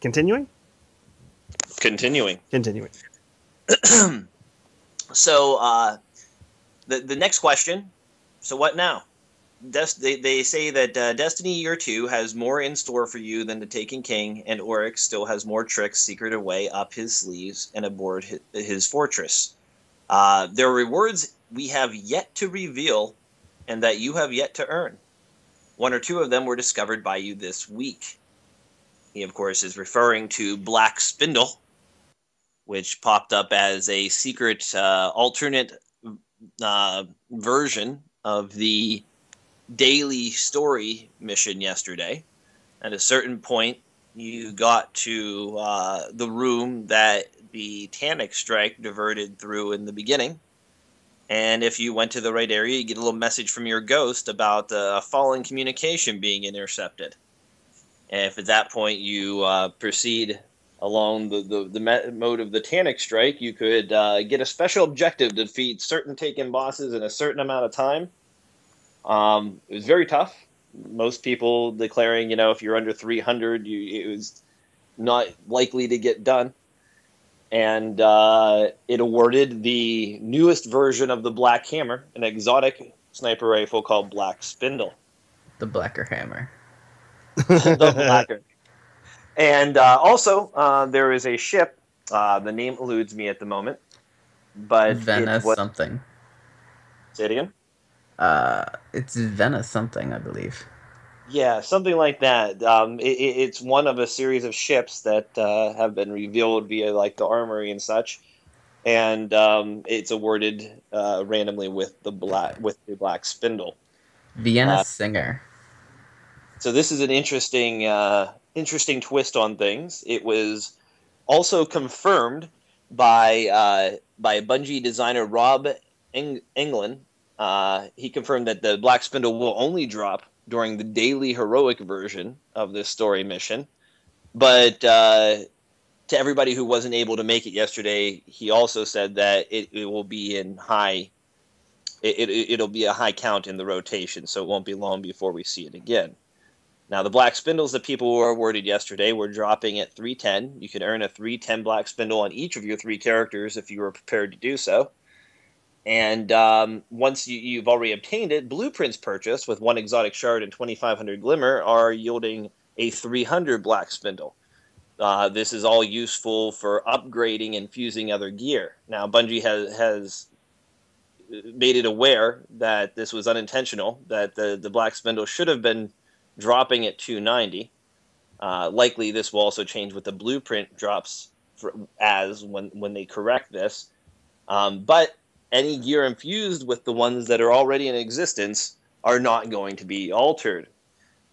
continuing. So the next question. So what now? They say that Destiny Year 2 has more in store for you than the Taken King, and Oryx still has more tricks secreted away up his sleeves and aboard his fortress. There are rewards we have yet to reveal and that you have yet to earn. One or two of them were discovered by you this week. He, of course, is referring to Black Spindle, which popped up as a secret alternate version of the daily story mission yesterday. At a certain point, you got to the room that the Tanic Strike diverted through in the beginning. And if you went to the right area, you get a little message from your ghost about a fallen communication being intercepted. And if at that point you proceed along the mode of the Tannic Strike, you could get a special objective to defeat certain taken bosses in a certain amount of time. It was very tough. Most people declaring, if you're under 300, it was not likely to get done. And it awarded the newest version of the Black Hammer, an exotic sniper rifle called Black Spindle. The Blacker Hammer. The Blacker. And also, there is a ship. The name eludes me at the moment. But Venice something. Say it again? It's Venice something, I believe. Yeah, something like that. It's one of a series of ships that have been revealed via like the armory and such, and it's awarded randomly with the black spindle. Vienna Singer. So this is an interesting twist on things. It was also confirmed by Bungie designer Rob Englund. He confirmed that the Black Spindle will only drop during the daily heroic version of this story mission. But to everybody who wasn't able to make it yesterday, he also said that it will be in high. It'll be a high count in the rotation, so it won't be long before we see it again. Now, the Black Spindles that people were awarded yesterday were dropping at 310. You can earn a 310 Black Spindle on each of your 3 characters if you were prepared to do so. And once you've already obtained it, blueprints purchased with 1 exotic shard and 2,500 glimmer are yielding a 300 Black Spindle. This is all useful for upgrading and fusing other gear. Now, Bungie has made it aware that this was unintentional, that the Black Spindle should have been dropping at 290. Likely this will also change with the blueprint drops when they correct this. But any gear infused with the ones that are already in existence are not going to be altered.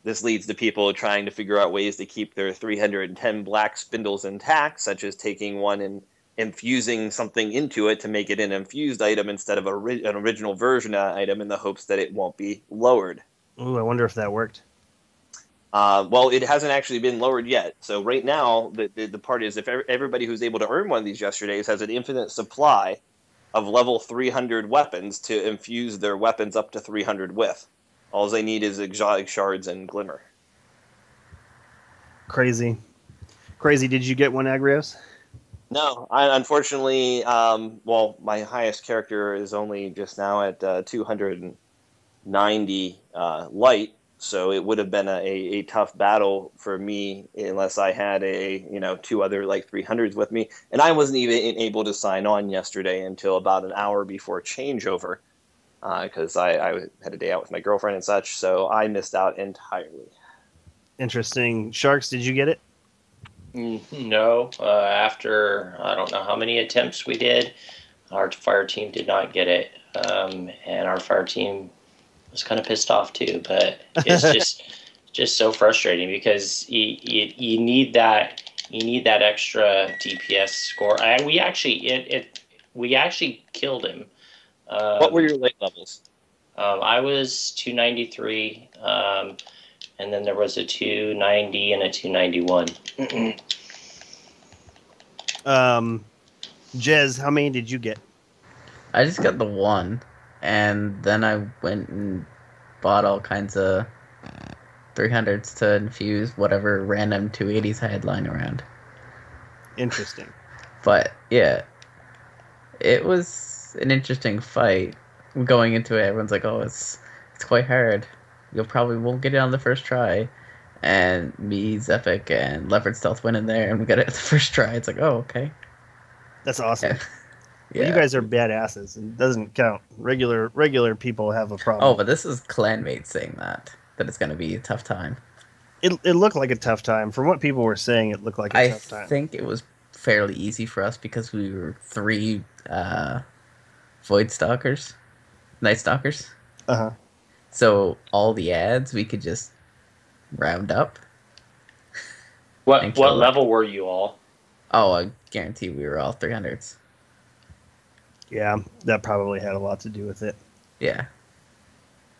This leads to people trying to figure out ways to keep their 310 Black Spindles intact, such as taking one and infusing something into it to make it an infused item instead of an original version item in the hopes that it won't be lowered. Ooh, I wonder if that worked. Well, it hasn't actually been lowered yet. So right now, the part is if everybody who's able to earn one of these yesterdays has an infinite supply of level 300 weapons to infuse their weapons up to 300 with. All they need is exotic shards and glimmer. Crazy. Did you get one, Agrios? No, unfortunately, my highest character is only just now at 290 light, so it would have been a tough battle for me unless I had 2 other like 300s with me, and I wasn't even able to sign on yesterday until about an hour before changeover, because I had a day out with my girlfriend and such, so I missed out entirely. Interesting. Sharks, did you get it? No. After I don't know how many attempts we did, our fire team did not get it, and our fire team was kind of pissed off too. But it's just so frustrating because you need that extra DPS score. We actually killed him. What were your light levels? I was 293. And then there was a 290 and a 291. Jez, how many did you get? I just got the 1, and then I went and bought all kinds of 300s to infuse whatever random 280s I had lying around. Interesting. But yeah, it was an interesting fight. Going into it, everyone's like, "Oh, it's quite hard. You probably won't get it on the first try." And me, Zephic, and Leopard Stealth went in there, and we got it at the first try. It's like, oh, okay. That's awesome. Yeah. Well, you guys are badasses. It doesn't count. Regular people have a problem. Oh, but this is clanmates saying that it's going to be a tough time. It looked like a tough time. From what people were saying, it looked like a tough time. I think it was fairly easy for us because we were 3 Void Stalkers, Night Stalkers. Uh-huh. So all the ads we could just round up. What level were you all? Oh, I guarantee we were all 300s. Yeah, that probably had a lot to do with it. Yeah.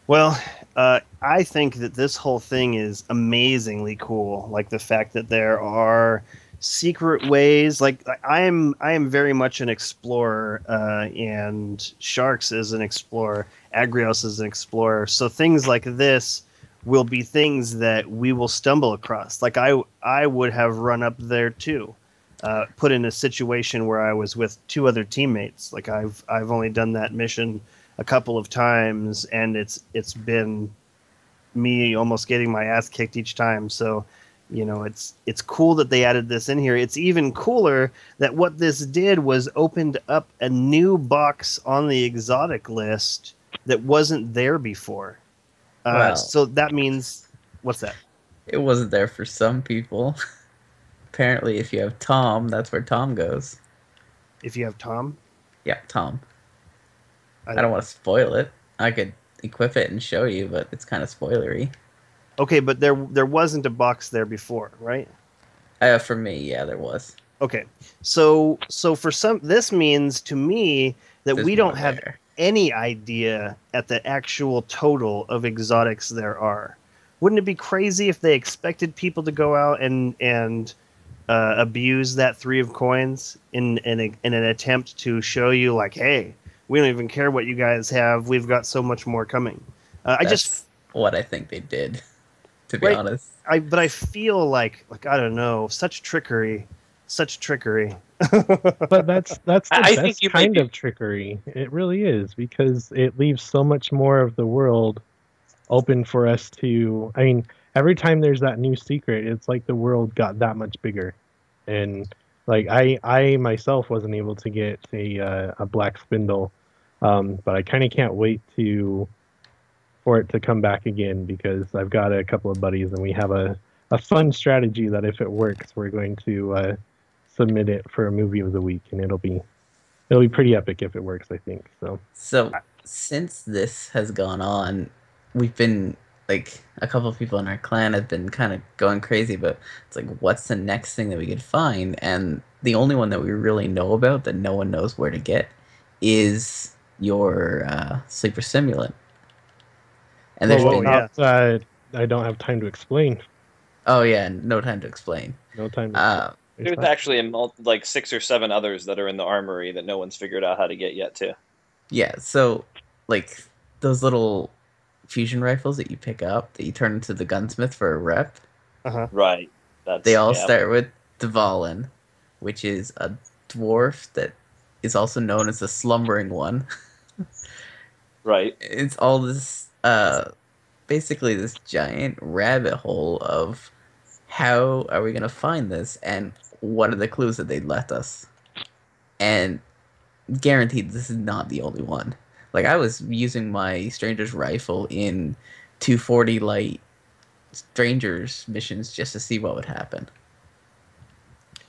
Well, I think that this whole thing is amazingly cool. Like the fact that there are secret ways. Like I am very much an explorer, and Sharks is an explorer. Agrios is an explorer. So things like this will be things that we will stumble across. Like I would have run up there too. Put in a situation where I was with two other teammates. Like I've only done that mission a couple of times, and it's been me almost getting my ass kicked each time. So, it's cool that they added this in here. It's even cooler that what this did was opened up a new box on the exotic list that wasn't there before. Wow. So that means, what's that? It wasn't there for some people. Apparently, if you have Tom, that's where Tom goes. If you have Tom? Yeah, Tom. I don't want to spoil it. I could equip it and show you, but it's kind of spoilery. Okay, but there wasn't a box there before, right? For me, yeah, there was. Okay, so for some, this means to me that we don't have any idea at the actual total of exotics there are. Wouldn't it be crazy if they expected people to go out and abuse that 3 of coins in an attempt to show you, like, hey, we don't even care what you guys have. We've got so much more coming. That's what I think they did, to be honest. But I feel like I don't know, such trickery. But that's the best kind of trickery. It really is, because it leaves so much more of the world open for us to. I mean, every time there's that new secret, it's like the world got that much bigger. And like I myself wasn't able to get a black spindle, but I kind of can't wait for it to come back again, because I've got a couple of buddies and we have a fun strategy that if it works, we're going to submit it for a movie of the week, and it'll be pretty epic if it works, I think. So since this has gone on, we've been like, a couple of people in our clan have been kind of going crazy, but it's like, what's the next thing that we could find? And the only one that we really know about that no one knows where to get is your sleeper simulant. And there's I don't have time to explain. Oh yeah, no time to explain. No time to There's actually like 6 or 7 others that are in the armory that no one's figured out how to get yet too. Yeah, so like those little fusion rifles that you pick up that you turn into the gunsmith for a rep. Right. They all start with Dvalin, which is a dwarf that is also known as the slumbering one. Right. It's all this basically this giant rabbit hole of how are we gonna find this, and what are the clues that they left us. And guaranteed this is not the only one. Like, I was using my stranger's rifle in 240 light strangers missions just to see what would happen.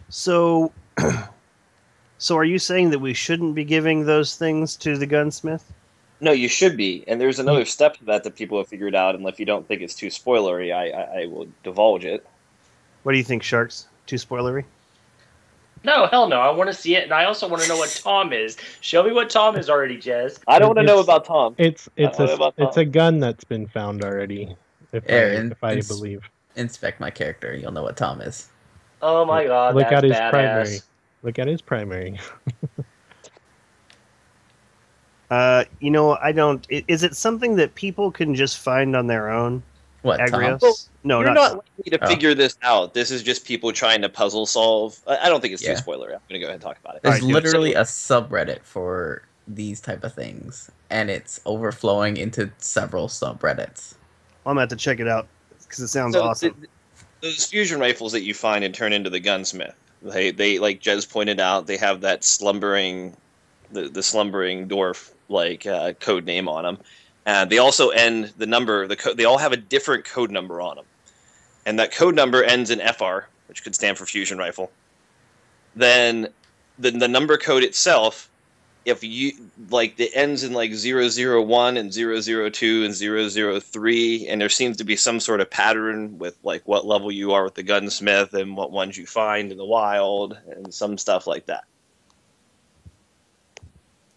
So are you saying that we shouldn't be giving those things to the gunsmith? No, you should be. And there's another step to that people have figured out, and if you don't think it's too spoilery, I will divulge it. What do you think, Sharks? Too spoilery? No, hell no. I want to see it, and I also want to know what Tom is. Show me what Tom is already, Jez. I don't want to know about Tom. It's a gun that's been found already. If I believe. Inspect my character, you'll know what Tom is. Oh my god, look at his badass. primary. Look at his primary. I don't. Is it something that people can just find on their own? What, Agrios? Tom? No, You're not likely to Oh. figure this out. This is just people trying to puzzle solve. I don't think it's too spoilery. I'm going to go ahead and talk about it. There's Alright, literally a subreddit for these type of things, and it's overflowing into several subreddits. I'm going to have to check it out because it sounds awesome. Those fusion rifles that you find and turn into the gunsmith, they like Jez pointed out, they have that slumbering, the slumbering dwarf code name on them. They also end the number. They all have a different code number on them, and that code number ends in FR, which could stand for fusion rifle. Then the number code itself, if you it ends in 001 and 002 and 003, and there seems to be some sort of pattern with what level you are with the gunsmith and what ones you find in the wild and some stuff like that.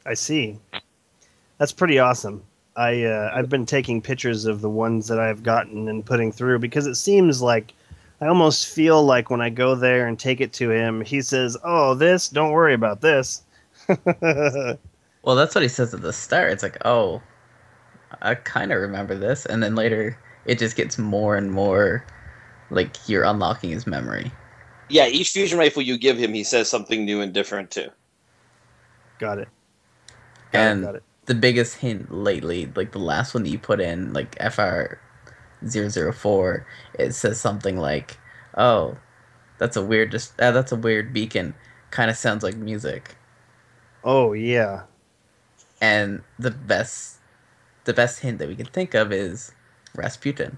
I see. That's pretty awesome. I've been taking pictures of the ones that I've gotten and putting through because it seems like I almost feel like when I go there and take it to him, he says, "Oh, this, don't worry about this." Well, that's what he says at the start. It's like, oh, I kind of remember this, and then later it just gets more and more like you're unlocking his memory. Yeah, each fusion rifle you give him, he says something new and different too. Got it. Got it. The biggest hint lately, like the last one that you put in, like FR004, it says something like, "Oh, that's a weird beacon. Kind of sounds like music." Oh yeah. And the best hint that we can think of is Rasputin,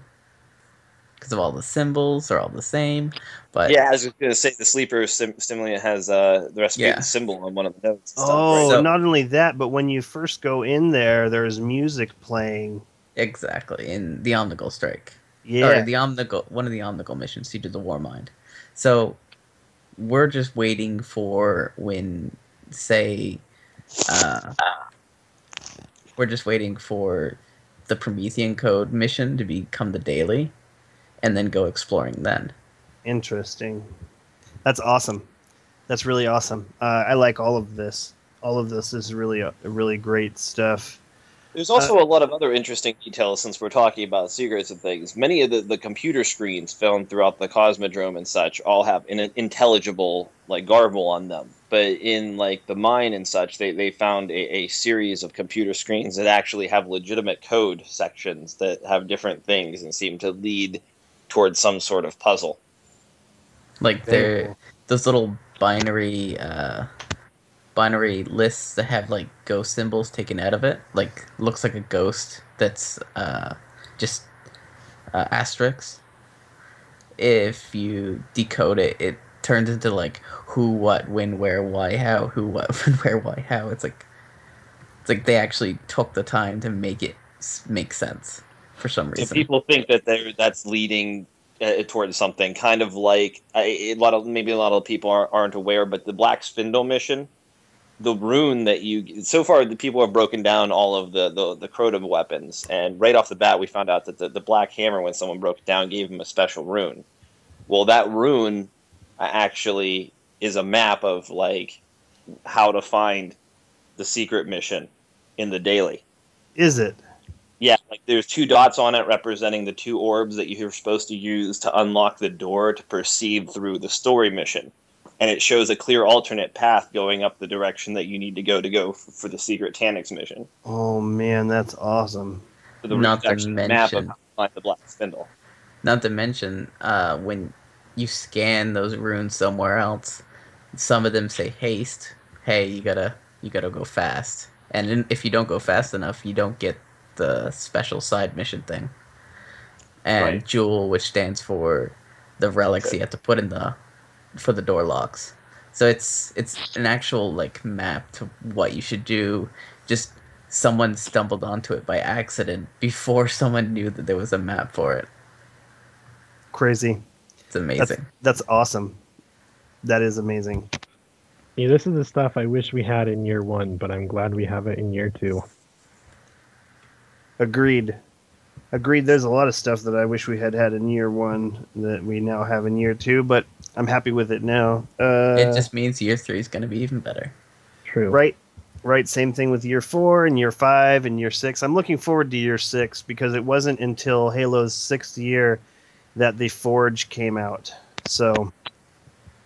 because of all the symbols are all the same. But yeah, I was just gonna say the sleeper stimulant has the Rasputin symbol on one of the notes. And oh, stuff, right? not only that, but when you first go in there, there's music playing. Exactly, in the Omnigul Strike. Yeah. Or one of the Omnigul missions, you do the Warmind. So we're just waiting for when, say, we're just waiting for the Promethean Code mission to become the daily, and then go exploring then. Interesting. That's awesome. That's really awesome. I like all of this. All of this is really great stuff. There's also a lot of other interesting details since we're talking about secrets and things. Many of the computer screens found throughout the Cosmodrome and such all have an intelligible like garble on them. But in like the mine and such, they found a series of computer screens that actually have legitimate code sections that have different things and seem to lead towards some sort of puzzle. Like they're those little binary lists that have like ghost symbols taken out of it, like looks like a ghost that's just asterisks. If you decode it, it turns into like who, what, when, where, why, how, who, what, when, where, why, how. It's like they actually took the time to make it make sense for some reason. So people think that that's leading towards something kind of like a lot of people aren't aware, but the Black Spindle mission. The rune that so far the people have broken down all of the Crota weapons, and right off the bat we found out that the Black Hammer, when someone broke it down, gave him a special rune. Well, that rune actually is a map of like how to find the secret mission in the daily. Is it? Yeah, like there's 2 dots on it representing the 2 orbs that you're supposed to use to unlock the door to proceed through the story mission. And it shows a clear alternate path going up the direction that you need to go for the secret Taniks mission. Oh man, that's awesome. So the map of how to find the Black Spindle. Not to mention, when you scan those runes somewhere else, some of them say haste. Hey, you gotta go fast. And if you don't go fast enough, you don't get the special side mission thing. And right. Jewel, which stands for the relics you have to put in for the door locks. So it's an actual like map to what you should do. Just someone stumbled onto it by accident before someone knew that there was a map for it. Crazy. It's amazing. That's awesome. That is amazing. Yeah, this is the stuff I wish we had in year 1, but I'm glad we have it in year 2. Agreed. There's a lot of stuff that I wish we had in year 1 that we now have in year 2, but I'm happy with it now. It just means year 3 is going to be even better. True. Right. Same thing with year 4 and year 5 and year 6. I'm looking forward to year 6 because it wasn't until Halo's 6th year that the Forge came out. So,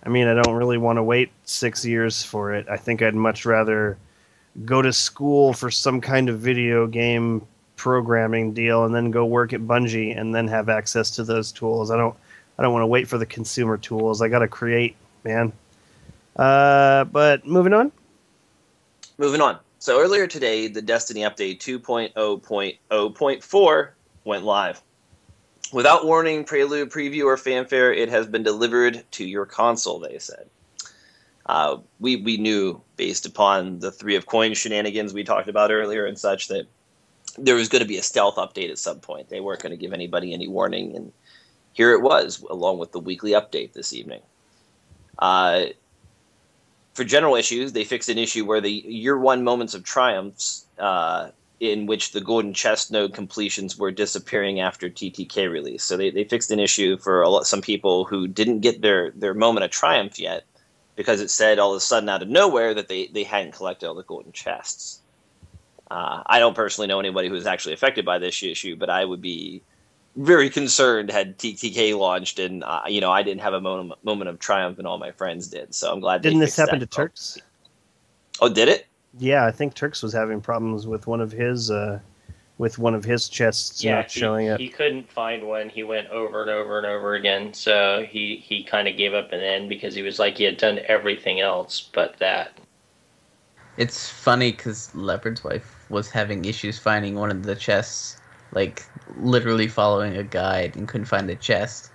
I mean, I don't really want to wait 6 years for it. I think I'd much rather go to school for some kind of video game programming deal and then go work at Bungie and then have access to those tools. I don't want to wait for the consumer tools. I got to create, man. But moving on. So earlier today, the Destiny update 2.0.0.4 went live. Without warning, prelude, preview, or fanfare, it has been delivered to your console, they said. We knew, based upon the 3 of Coins shenanigans we talked about earlier and such, that there was going to be a stealth update at some point. They weren't going to give anybody any warning, and here it was, along with the weekly update this evening. For general issues, they fixed an issue where the year 1 moments of triumphs in which the golden chest node completions were disappearing after TTK release. So they fixed an issue for some people who didn't get their moment of triumph yet, because it said all of a sudden out of nowhere that they hadn't collected all the golden chests. I don't personally know anybody who was actually affected by this issue, but I would be very concerned had TTK launched and I didn't have a moment of triumph and all my friends did. So I'm glad. Didn't this happen to Turks? Oh, did it? Yeah, I think Turks was having problems with one of his chests not showing up. He couldn't find one. He went over and over and over again. So he kind of gave up in the end because he was like he had done everything else but that. It's funny because Leopard's wife was having issues finding one of the chests, like literally following a guide and couldn't find the chest.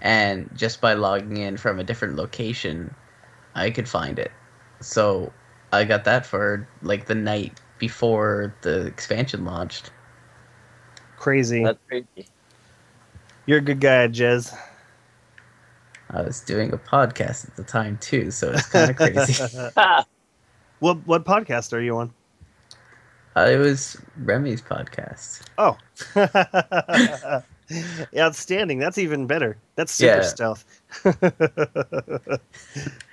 And just by logging in from a different location, I could find it. So I got that for like the night before the expansion launched. Crazy. That's crazy. You're a good guy, Jez. I was doing a podcast at the time too, so it's kind of crazy. What podcast are you on? It was Remy's podcast. Oh. Outstanding. That's even better. That's super stealth.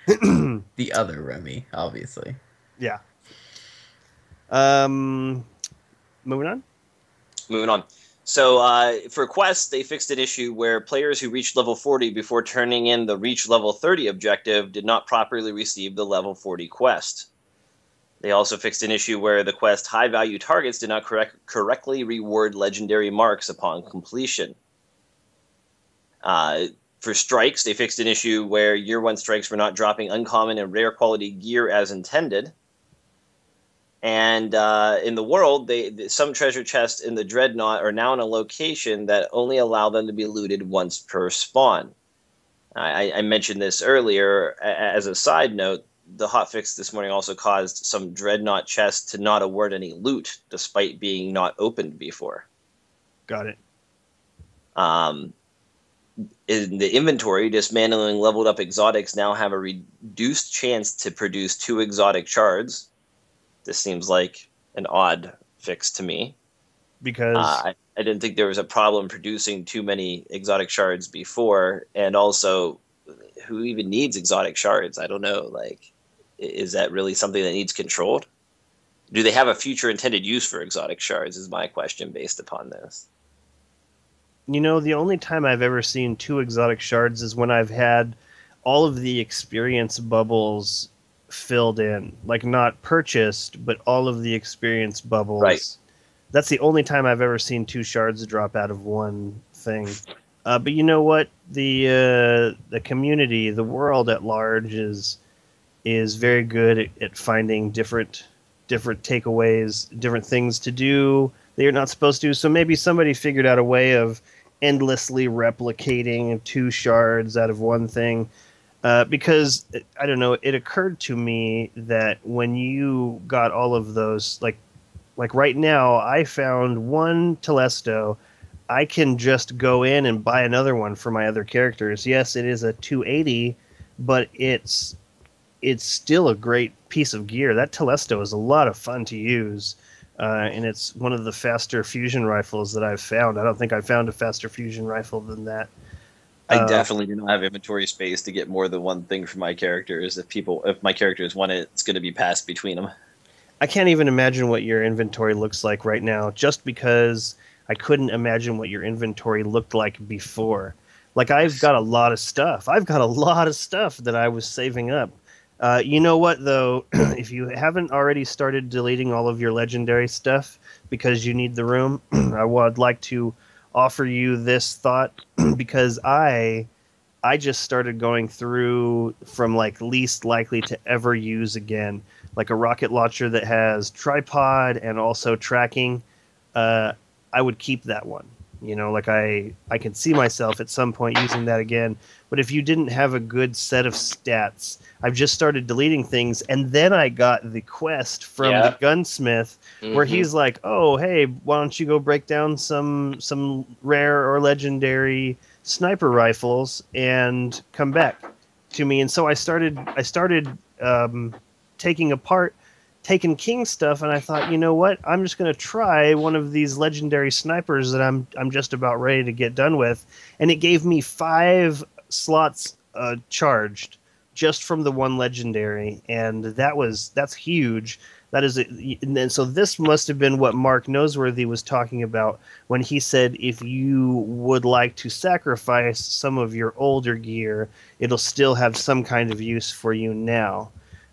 The other Remy, obviously. Yeah. Moving on? Moving on. So for quests, they fixed an issue where players who reached level 40 before turning in the reach level 30 objective did not properly receive the level 40 quest. They also fixed an issue where the quest high-value targets did not correctly reward legendary marks upon completion. For strikes, they fixed an issue where Year 1 strikes were not dropping uncommon and rare quality gear as intended. And in the world, some treasure chests in the Dreadnought are now in a location that only allow them to be looted once per spawn. I mentioned this earlier as a side note. The hotfix this morning also caused some Dreadnought chests to not award any loot, despite being not opened before. Got it. In the inventory, dismantling leveled up exotics now have a reduced chance to produce 2 exotic shards. This seems like an odd fix to me. Because I didn't think there was a problem producing too many exotic shards before, and also, who even needs exotic shards? I don't know. Like, is that really something that needs controlled? Do they have a future intended use for exotic shards is my question based upon this. You know, the only time I've ever seen 2 exotic shards is when I've had all of the experience bubbles filled in. Like, not purchased, but all of the experience bubbles. Right. That's the only time I've ever seen 2 shards drop out of one thing. But you know what? The community, the world at large is very good at finding different takeaways, different things to do that you're not supposed to. So maybe somebody figured out a way of endlessly replicating 2 shards out of one thing. Because, I don't know, it occurred to me that when you got all of those, like right now, I found 1 Telesto. I can just go in and buy another one for my other characters. Yes, it is a 280, but it's still a great piece of gear. That Telesto is a lot of fun to use, and it's one of the faster fusion rifles that I've found. I don't think I've found a faster fusion rifle than that. I definitely do not have inventory space to get more than one thing for my characters. If my characters want it, it's going to be passed between them. I can't even imagine what your inventory looks like right now, just because I couldn't imagine what your inventory looked like before. Like, I've got a lot of stuff. I've got a lot of stuff that I was saving up. You know what, though? If you haven't already started deleting all of your legendary stuff because you need the room, I would like to offer you this thought, because I just started going through from like least likely to ever use again, like a rocket launcher that has tripod and also tracking. I would keep that one. You know, like I can see myself at some point using that again. But if you didn't have a good set of stats, I've just started deleting things. And then I got the quest from the gunsmith where he's like, oh, hey, why don't you go break down some rare or legendary sniper rifles and come back to me. And so I started taking apart Taken King stuff, and I thought, you know what? I'm just going to try one of these legendary snipers that I'm just about ready to get done with, and it gave me 5 slots charged just from the one legendary, and that's huge. That is, and then, so this must have been what Mark Noseworthy was talking about when he said if you would like to sacrifice some of your older gear, it'll still have some kind of use for you now.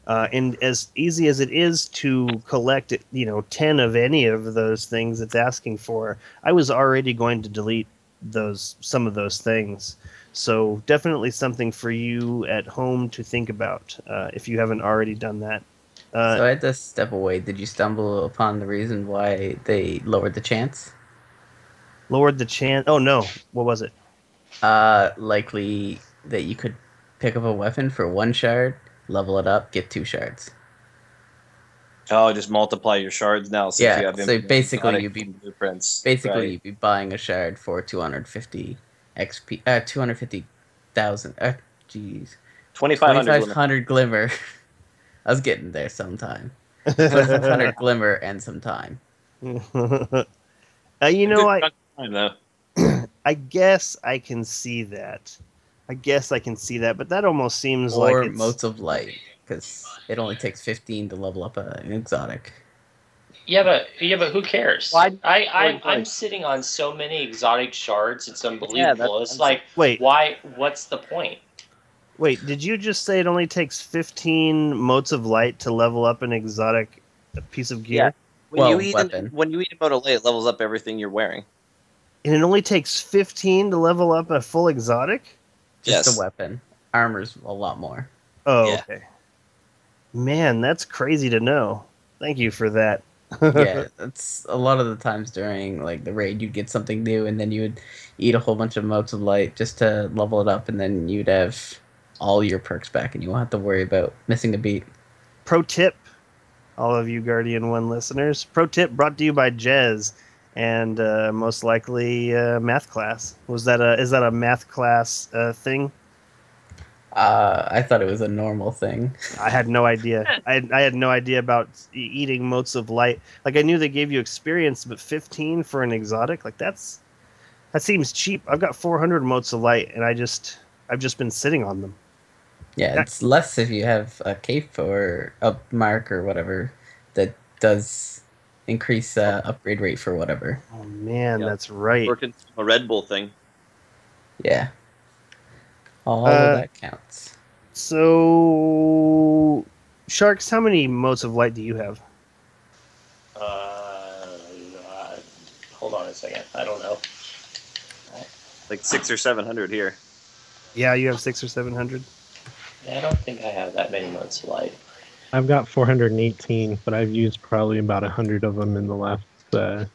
And as easy as it is to collect, 10 of any of those things it's asking for, I was already going to delete some of those things. So definitely something for you at home to think about if you haven't already done that. So I had to step away. Did you stumble upon the reason why they lowered the chance? Lowered the chance. Oh no, what was it? Likely that you could pick up a weapon for 1 shard, level it up, get 2 shards. Oh, just multiply your shards now since you have so basically you'd be blueprints. You'd be buying a shard for 250 XP, 250,000. Jeez, 2,500 glimmer. I was getting there sometime. 2,500 glimmer and some time. I guess I can see that. But that almost seems like it's... motes of light, because it only takes 15 to level up an exotic. Yeah, but who cares? I'm sitting on so many exotic shards. It's unbelievable. It's like, wait, why? What's the point? Wait, did you just say it only takes 15 motes of light to level up an exotic piece of gear? Yeah. When you eat a mote of light, it levels up everything you're wearing. And it only takes 15 to level up a full exotic? Just a weapon. Armor's a lot more. Oh, yeah. Okay. Man, that's crazy to know. Thank you for that. Yeah, that's a lot of the times during the raid you'd get something new and then you would eat a whole bunch of motes of light just to level it up, and then you'd have all your perks back and you won't have to worry about missing a beat. Pro tip, all of you Guardian 1 listeners. Pro tip brought to you by Jez and most likely math class. Is that a math class thing? I thought it was a normal thing. I had no idea. I had no idea about eating motes of light. I knew they gave you experience, but 15 for an exotic, that seems cheap. I've got 400 motes of light, and I've just been sitting on them. Yeah, it's less if you have a cape or a mark or whatever that does increase upgrade rate for whatever. Oh man, that's right. Working a Red Bull thing. Yeah. All of that counts. So, Sharks, how many motes of light do you have? Hold on a second. I don't know. 600 or 700 here. Yeah, you have 600 or 700. I don't think I have that many motes of light. I've got 418, but I've used probably about 100 of them in the last 3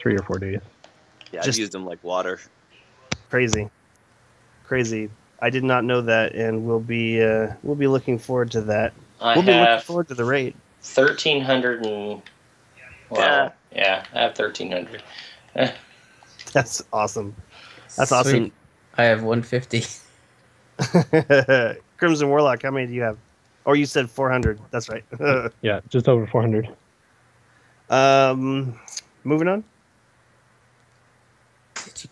or 4 days. Yeah, I've used them like water. Crazy. I did not know that, and we'll be looking forward to that. We'll be looking forward to the raid. 1,300 and I have 1,300. That's awesome. That's Sweet. Awesome. I have 150. Crimson Warlock, how many do you have? Or you said 400. That's right. Yeah, just over 400. Moving on.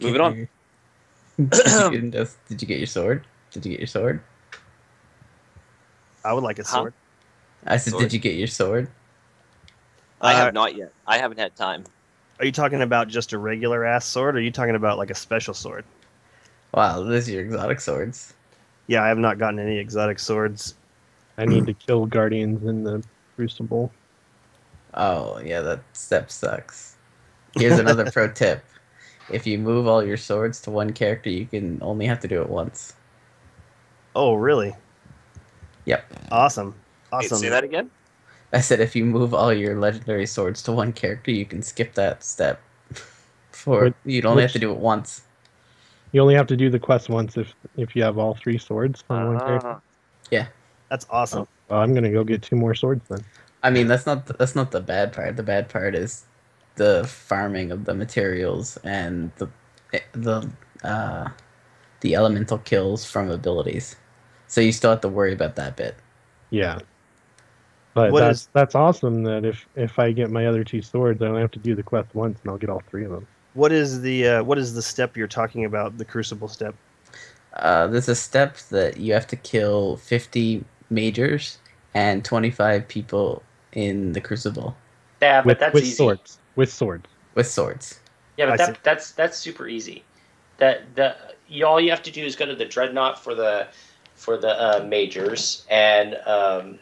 Moving on. Did you get your sword? I would like a sword. I said, did you get your sword? I have not yet. I haven't had time. Are you talking about just a regular ass sword, or are you talking about a special sword? Wow, those are your exotic swords. Yeah, I have not gotten any exotic swords. I need to kill guardians in the Crucible. Oh, yeah, that step sucks. Here's another pro tip. If you move all your swords to one character, you can only have to do it once. Oh, really? Yep. Awesome. Wait, say that again? I said if you move all your legendary swords to one character, you can skip that step. You'd only have to do it once. You only have to do the quest once if you have all 3 swords on one character. Yeah. That's awesome. Well, I'm gonna go get 2 more swords then. I mean, that's not the bad part. The bad part is the farming of the materials and the elemental kills from abilities. So you still have to worry about that bit. Yeah. But that's awesome that if I get my other 2 swords, I only have to do the quest once and I'll get all 3 of them. What is the step you're talking about, the Crucible step? There's a step that you have to kill 50 majors and 25 people in the Crucible. Yeah, but that's easy. Swords. With swords. With swords. Yeah, but that's super easy. All you have to do is go to the Dreadnought for the majors, and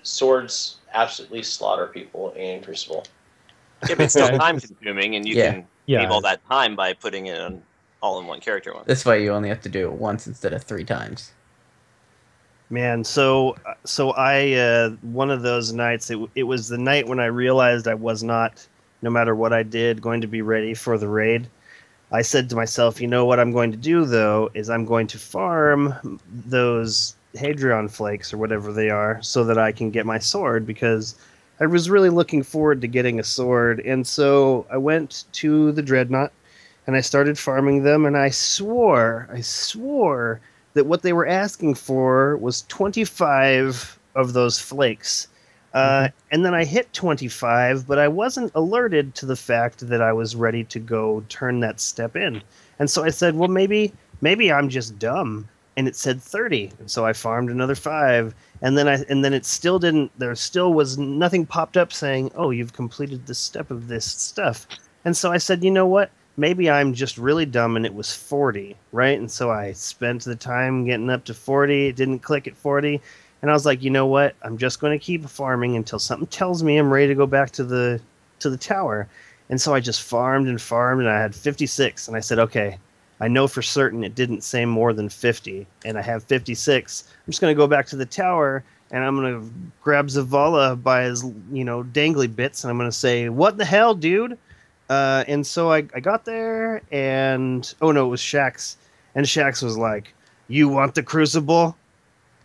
swords absolutely slaughter people in Crucible. Yeah, but it's still time consuming, and you can save all that time by putting it on all in one character. That's why you only have to do it once instead of 3 times. Man, so I one of those nights, it was the night when I realized I was not, no matter what I did, going to be ready for the raid. I said to myself, you know what I'm going to do, though, is I'm going to farm those Hadrian flakes or whatever they are so that I can get my sword, because I was really looking forward to getting a sword. And so I went to the Dreadnought and I started farming them, and I swore that what they were asking for was 25 of those flakes. And then I hit 25, but I wasn't alerted to the fact that I was ready to go turn that step in. And so I said, well, maybe I'm just dumb. And it said 30. And so I farmed another 5. And then it still didn't, there still was nothing popped up saying, oh, you've completed this step of this stuff. And so I said, you know what? Maybe I'm just really dumb and it was 40, right? And so I spent the time getting up to 40. It didn't click at 40. And I was like, you know what? I'm just going to keep farming until something tells me I'm ready to go back to the tower. And so I just farmed, and I had 56. And I said, okay, I know for certain it didn't say more than 50. And I have 56. I'm just going to go back to the tower, and I'm going to grab Zavala by his, dangly bits. And I'm going to say, what the hell, dude? And so I got there, and, oh no, it was Shax. And Shax was like, you want the Crucible?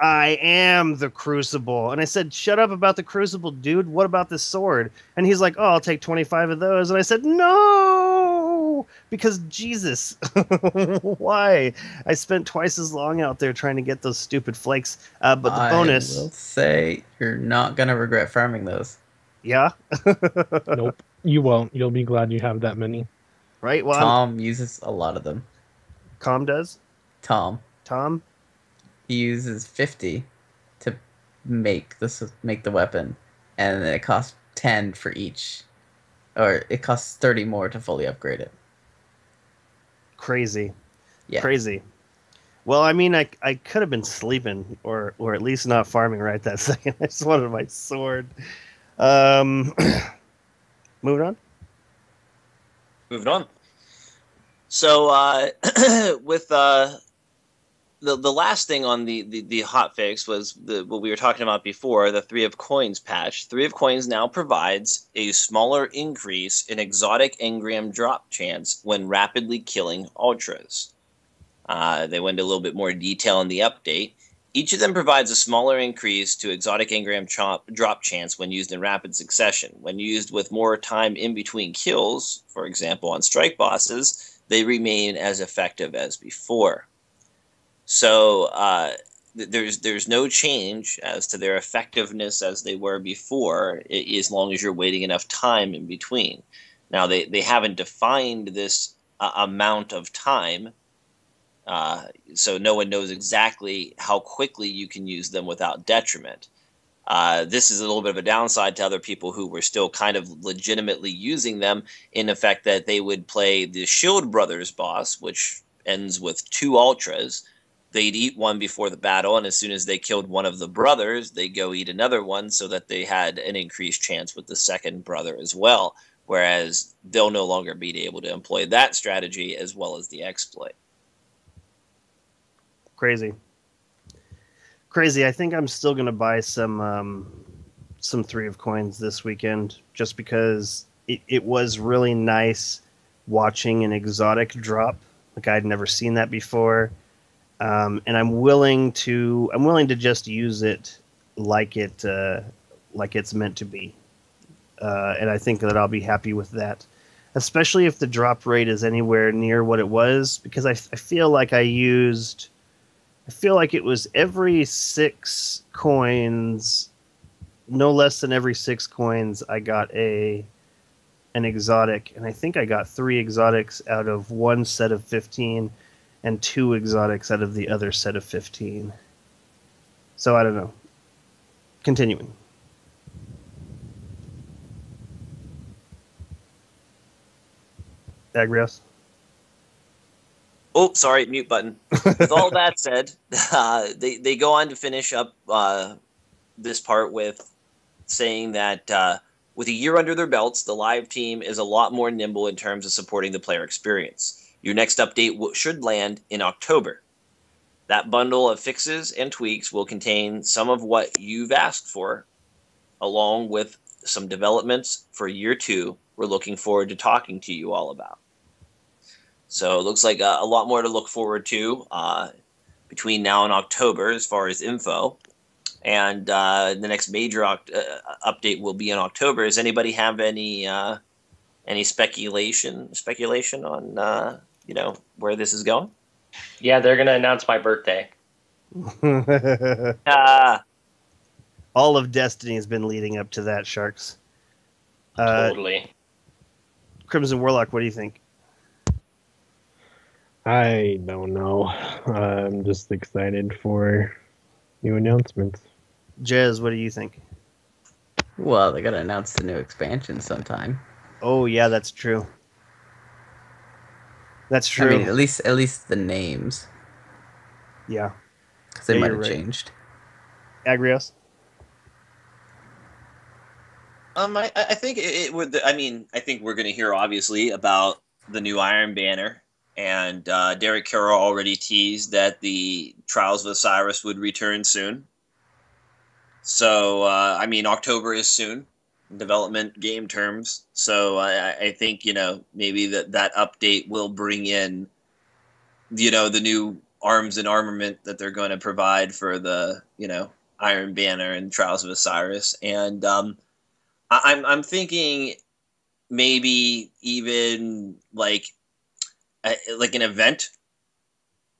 I am the Crucible. And I said, shut up about the Crucible, dude. What about this sword? And he's like, oh, I'll take 25 of those. And I said, no, because Jesus, why? I spent twice as long out there trying to get those stupid flakes. But the bonus. I will say you're not going to regret farming those. Yeah? Nope. You won't. You'll be glad you have that many. Right? Well, Tom uses a lot of them. Com does? Tom? He uses 50 to make the weapon, and it costs 10 for each, or it costs 30 more to fully upgrade it. Crazy. Yeah. Crazy. Well, I mean, I could have been sleeping, or at least not farming right that second. I just wanted my sword. Moving on. So with the last thing on the hotfix was what we were talking about before, the 3 of Coins patch. 3 of Coins now provides a smaller increase in exotic engram drop chance when rapidly killing ultras. They went into a little bit more detail in the update. Each of them provides a smaller increase to exotic engram drop chance when used in rapid succession. When used with more time in between kills, for example on strike bosses, they remain as effective as before. So there's no change as to their effectiveness as they were before, as long as you're waiting enough time in between. Now, they haven't defined this amount of time, so no one knows exactly how quickly you can use them without detriment. This is a little bit of a downside to other people who were still kind of legitimately using them, in the fact that they would play the Shield Brothers boss, which ends with 2 ultras. They'd eat one before the battle, and as soon as they killed one of the brothers, they'd go eat another one so that they had an increased chance with the second brother as well, whereas they'll no longer be able to employ that strategy as well as the exploit. Crazy. I think I'm still going to buy some 3 of Coins this weekend, just because it was really nice watching an exotic drop. Like, I'd never seen that before. And I'm willing to just use it like it's meant to be, and I think that I'll be happy with that, especially if the drop rate is anywhere near what it was, because I feel like it was every 6 coins no less than every 6 coins, I got an exotic, and I think I got 3 exotics out of one set of 15 and 2 exotics out of the other set of 15. So I don't know. Continuing. Agrios? Oh, sorry, mute button. With all that said, they go on to finish up this part with saying that with a year under their belts, the live team is a lot more nimble in terms of supporting the player experience. Your next update should land in October. That bundle of fixes and tweaks will contain some of what you've asked for, along with some developments for year 2 we're looking forward to talking to you all about. So it looks like a lot more to look forward to between now and October as far as info. And the next major update will be in October. Does anybody have any speculation on where this is going? Yeah, they're going to announce my birthday. All of Destiny has been leading up to that, Sharks. Totally. Crimson Warlock, what do you think? I don't know. I'm just excited for new announcements. Jez, what do you think? Well, they got to announce the new expansion sometime. Oh yeah, that's true. That's true. I mean, at least the names. Yeah. Because they Yeah, might you're have right. changed. Agrios? I think it would. I mean, I think we're going to hear obviously about the new Iron Banner, and Derek Carroll already teased that the Trials of Osiris would return soon. So, I mean, October is soon, development game terms. So I think, maybe that update will bring in, the new arms and armament that they're going to provide for the, Iron Banner and Trials of Osiris. And I'm thinking maybe even like an event.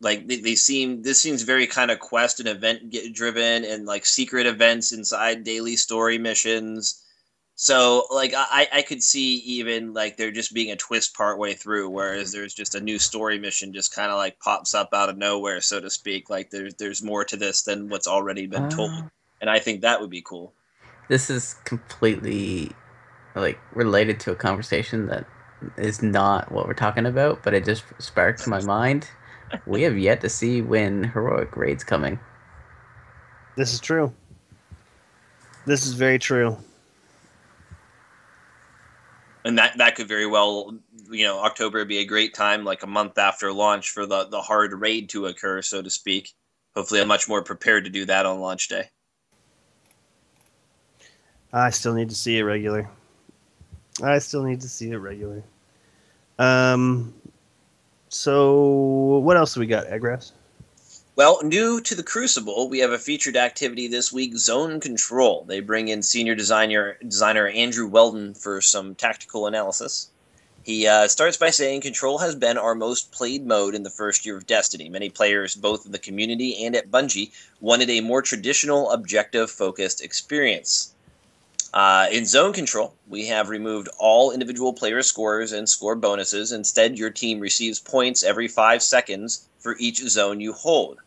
Like this seems very kind of quest and event driven, and like secret events inside daily story missions. So like I could see even like there just being a twist partway through, whereas there's just a new story mission just kind of like pops up out of nowhere, so to speak. Like there's more to this than what's already been told, and I think that would be cool. This is completely like related to a conversation that is not what we're talking about, but it just sparked my mind. We have yet to see when Heroic Raid's coming. This is true. This is very true. And that could very well, October would be a great time, like a month after launch, for the hard raid to occur, so to speak. Hopefully I'm much more prepared to do that on launch day. I still need to see it regular. So what else do we got, Agras? Well, new to the Crucible, we have a featured activity this week, Zone Control. They bring in senior designer Andrew Weldon for some tactical analysis. He starts by saying, Control has been our most played mode in the first year of Destiny. Many players, both in the community and at Bungie, wanted a more traditional, objective-focused experience. In Zone Control, we have removed all individual player scores and score bonuses. Instead, your team receives points every 5 seconds for each zone you hold.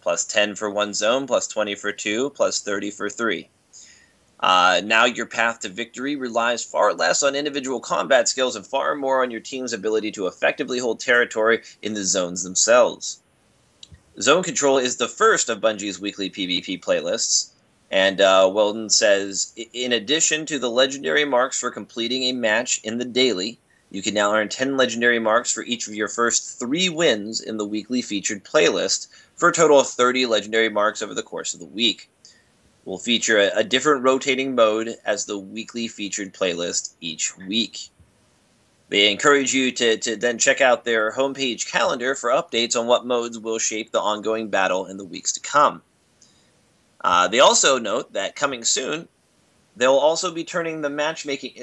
Plus 10 for one zone, plus 20 for 2, plus 30 for 3. Now your path to victory relies far less on individual combat skills and far more on your team's ability to effectively hold territory in the zones themselves. Zone Control is the first of Bungie's weekly PvP playlists. And Weldon says, in addition to the legendary marks for completing a match in the daily, you can now earn 10 legendary marks for each of your first 3 wins in the weekly featured playlist, for a total of 30 legendary marks over the course of the week. We'll feature a different rotating mode as the weekly featured playlist each week. They encourage you to then check out their homepage calendar for updates on what modes will shape the ongoing battle in the weeks to come. They also note that coming soon, they'll also be tuning the matchmaking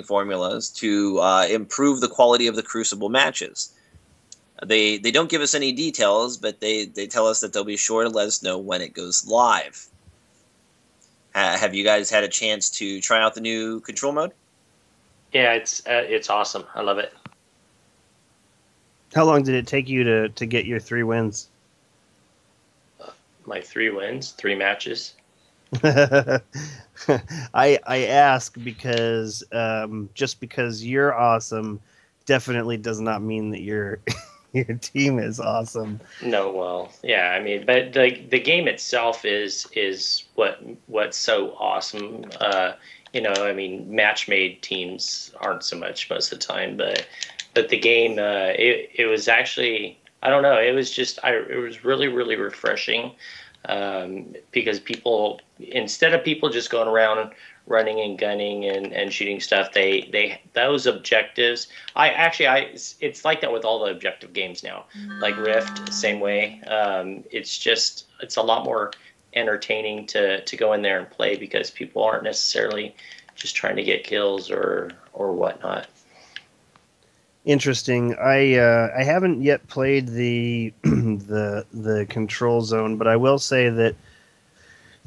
formulas to improve the quality of the Crucible matches. They don't give us any details, but they tell us that they'll be sure to let us know when it goes live. Have you guys had a chance to try out the new control mode? Yeah, it's awesome. I love it. How long did it take you to get your 3 wins? My 3 wins, 3 matches. I ask because just because you're awesome definitely does not mean that your your team is awesome. No, well, yeah, I mean, but the game itself is what's so awesome. I mean, match-made teams aren't so much most of the time, but the game, it was actually, I don't know, it was really, really refreshing, because people, instead of people just going around running and gunning and shooting stuff, they those objectives, it's like that with all the objective games now, like Rift, same way. It's a lot more entertaining to go in there and play, because people aren't necessarily just trying to get kills or whatnot. Interesting. I haven't yet played the the control zone, but I will say that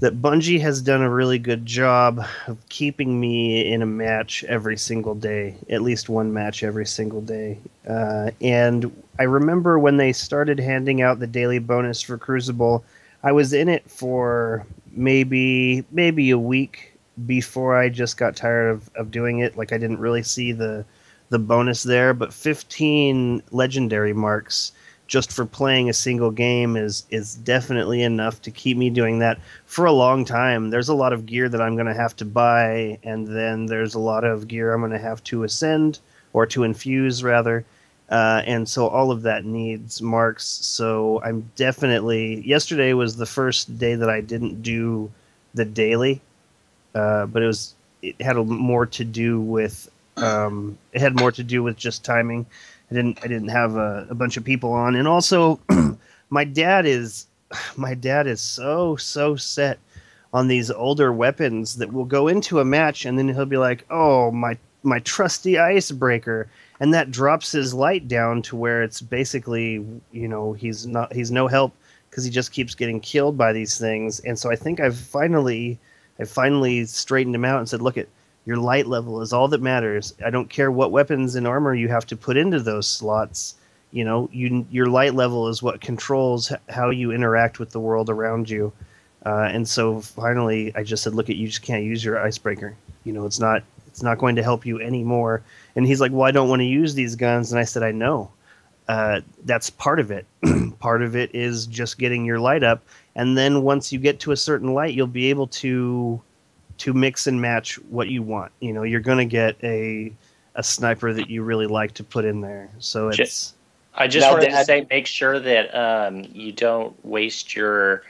Bungie has done a really good job of keeping me in a match every single day, at least one match every single day. And I remember when they started handing out the daily bonus for Crucible, I was in it for maybe a week before I just got tired of doing it. Like, I didn't really see the bonus there, but 15 legendary marks just for playing a single game is definitely enough to keep me doing that for a long time. There's a lot of gear that I'm going to have to buy, and then there's a lot of gear I'm going to have to ascend, or to infuse, rather. And so all of that needs marks. So I'm definitely... Yesterday was the first day that I didn't do the daily, but it had more to do with... it had more to do with just timing. I didn't have a bunch of people on, and also my dad is so set on these older weapons that will go into a match, and then he'll be like, "Oh, my trusty icebreaker," and that drops his light down to where it's basically, he's no help, because he just keeps getting killed by these things. And so I think I've finally straightened him out and said, "Look, your light level is all that matters. I don't care what weapons and armor you have to put into those slots. Your light level is what controls how you interact with the world around you." And so finally, I just said, "Look, you just can't use your icebreaker. It's not going to help you anymore." And he's like, "Well, I don't want to use these guns." And I said, "I know. That's part of it. Part of it is just getting your light up. And then once you get to a certain light, you'll be able to mix and match what you want. You're going to get a sniper that you really like to put in there." So it's... I just wanted to say, make sure that you don't waste your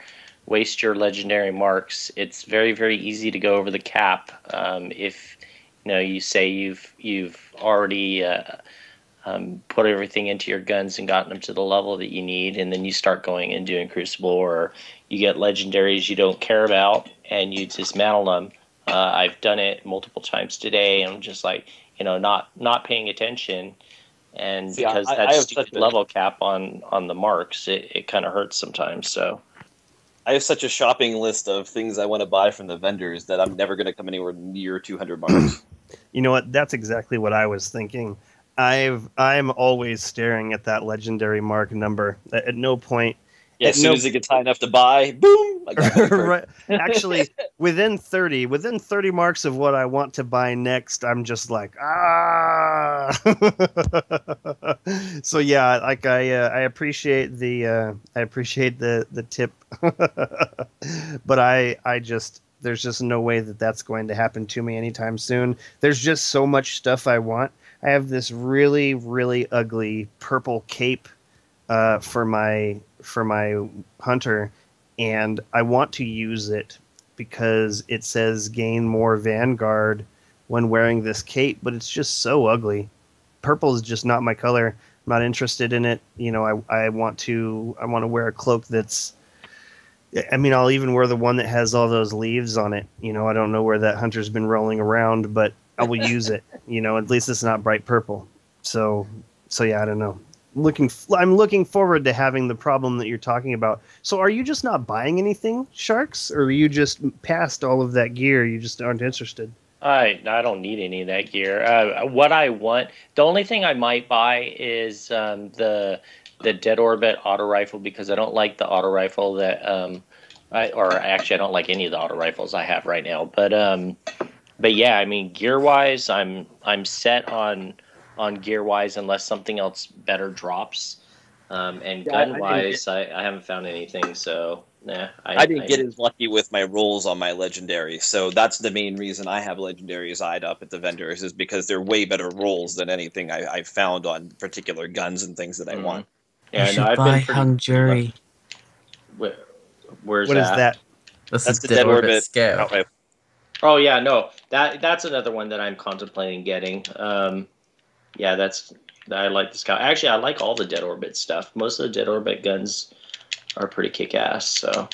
legendary marks. It's very, very easy to go over the cap. If you say you've already put everything into your guns and gotten them to the level that you need, and then you start going and doing Crucible, or you get legendaries you don't care about and you dismantle them. I've done it multiple times today, and I'm just like, not paying attention, and because that stupid level cap on the marks, it kind of hurts sometimes. So I have such a shopping list of things I want to buy from the vendors that I'm never going to come anywhere near 200 marks. You know what? That's exactly what I was thinking. I'm always staring at that legendary mark number. At no point... Yeah, as soon as it gets high enough to buy, boom! I got it. Right. Actually, within 30 marks of what I want to buy next, I'm just like, ah. So yeah, like I appreciate the tip, but I just, there's just no way that that's going to happen to me anytime soon. There's just so much stuff I want. I have this really, really ugly purple cape for my hunter, and I want to use it because it says gain more Vanguard when wearing this cape, but it's just so ugly. Purple is just not my color. I'm not interested in it. I want to wear a cloak that's... I mean, I'll even wear the one that has all those leaves on it. I don't know where that hunter's been rolling around, but I will use it. At least it's not bright purple. So yeah, I don't know. I'm looking forward to having the problem that you're talking about. So are you just not buying anything, Sharks, or are you just past all of that gear? You just aren't interested? I don't need any of that gear. What I want, the only thing I might buy is the Dead Orbit auto rifle, because I don't like the auto rifle that or actually I don't like any of the auto rifles I have right now. But yeah, I mean, gear wise, I'm set on gear wise unless something else better drops. And gun wise, I haven't found anything. So nah, I didn't get as lucky with my rolls on my legendary, so that's the main reason I have legendaries eyed up at the vendors, is because they're way better rolls than anything I've found on particular guns and things that I want. Yeah, you should buy Hung Jury. Where's what is that? That's the Dead Orbit Scout. Oh yeah, no, that's another one that I'm contemplating getting. Yeah, I like the Scout. Actually, I like all the Dead Orbit stuff. Most of the Dead Orbit guns are pretty kick-ass. So,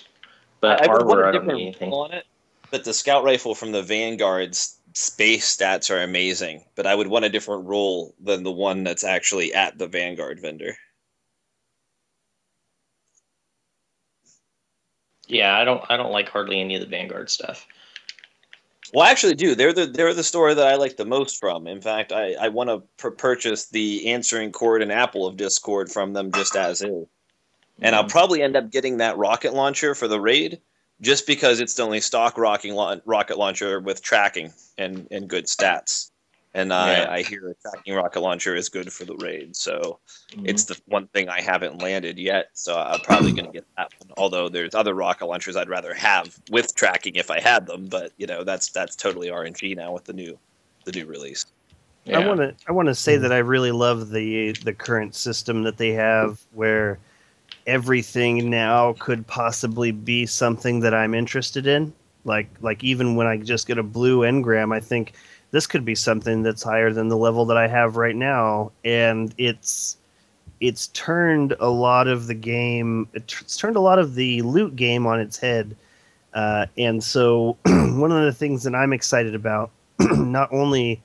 but armor, I don't need anything on it. But the Scout rifle from the Vanguard's space stats are amazing. But I would want a different roll than the one that's actually at the Vanguard vendor. Yeah, I don't like hardly any of the Vanguard stuff. Well, I actually do. They're the store that I like the most from. In fact, I want to purchase the answering cord and Apple of Discord from them just as is. And I'll probably end up getting that rocket launcher for the raid, just because it's the only stock rocket launcher with tracking and good stats. And I hear a tracking rocket launcher is good for the raid, so it's the one thing I haven't landed yet. So I'm probably going to get that one. Although there's other rocket launchers I'd rather have with tracking if I had them, but that's totally RNG now with the new release. Yeah. I want to say that I really love the current system that they have, where everything now could possibly be something that I'm interested in. Like even when I just get a blue engram, I think this could be something that's higher than the level that I have right now. And it's turned a lot of the game, it's turned a lot of the loot game on its head. And so one of the things that I'm excited about, not only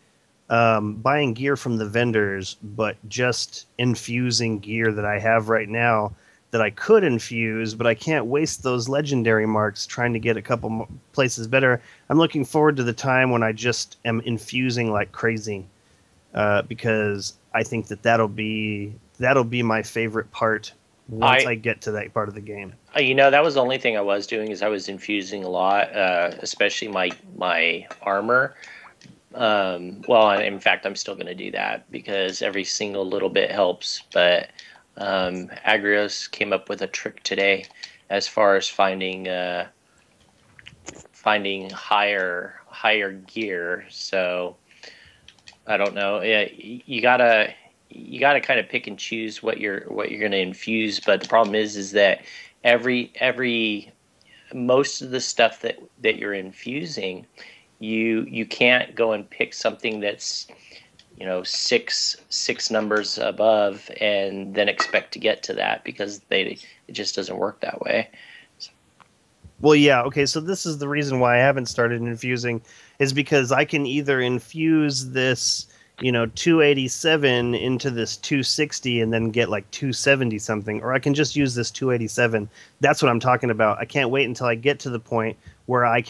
buying gear from the vendors, but just infusing gear that I have right now that I could infuse, but I can't waste those legendary marks trying to get a couple places better. I'm looking forward to the time when I just am infusing like crazy, because I think that'll be my favorite part once I get to that part of the game. That was the only thing I was doing, is I was infusing a lot, especially my armor. Well, in fact, I'm still going to do that because every single little bit helps, but Agrios came up with a trick today as far as finding higher gear. So I don't know. Yeah, you gotta kind of pick and choose what you're gonna infuse. But the problem is that most of the stuff that you're infusing, you can't go and pick something that's six numbers above and then expect to get to that, because it just doesn't work that way. Well, yeah, okay, so this is the reason why I haven't started infusing, is because I can either infuse this 287 into this 260 and then get like 270 something, or I can just use this 287. That's what I'm talking about. I can't wait until I get to the point where I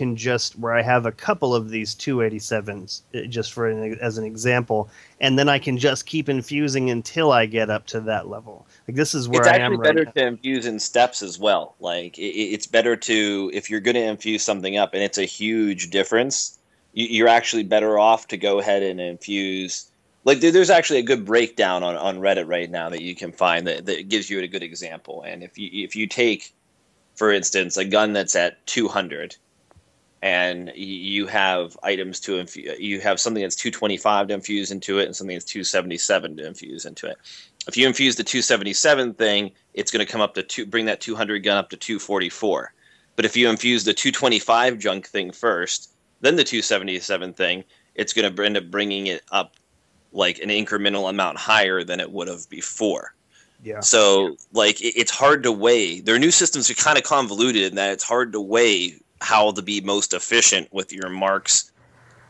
have a couple of these 287s, just as an example, and then I can just keep infusing until I get up to that level. Like, this is where I am right now. It's actually better to infuse in steps as well. Like, it's better to, if you're going to infuse something up and it's a huge difference, you're actually better off to go ahead and infuse. Like, there's actually a good breakdown on Reddit right now that you can find that gives you a good example. And if you take, for instance, a gun that's at 200, and you have items to infuse, you have something that's 225 to infuse into it and something that's 277 to infuse into it. If you infuse the 277 thing, it's going to come up to bring that 200 gun up to 244. But if you infuse the 225 junk thing first, then the 277 thing, it's going to end up bringing it up like an incremental amount higher than it would have before. Yeah. So, like, it's hard to weigh. Their new systems are kind of convoluted in that it's hard to weigh how to be most efficient with your marks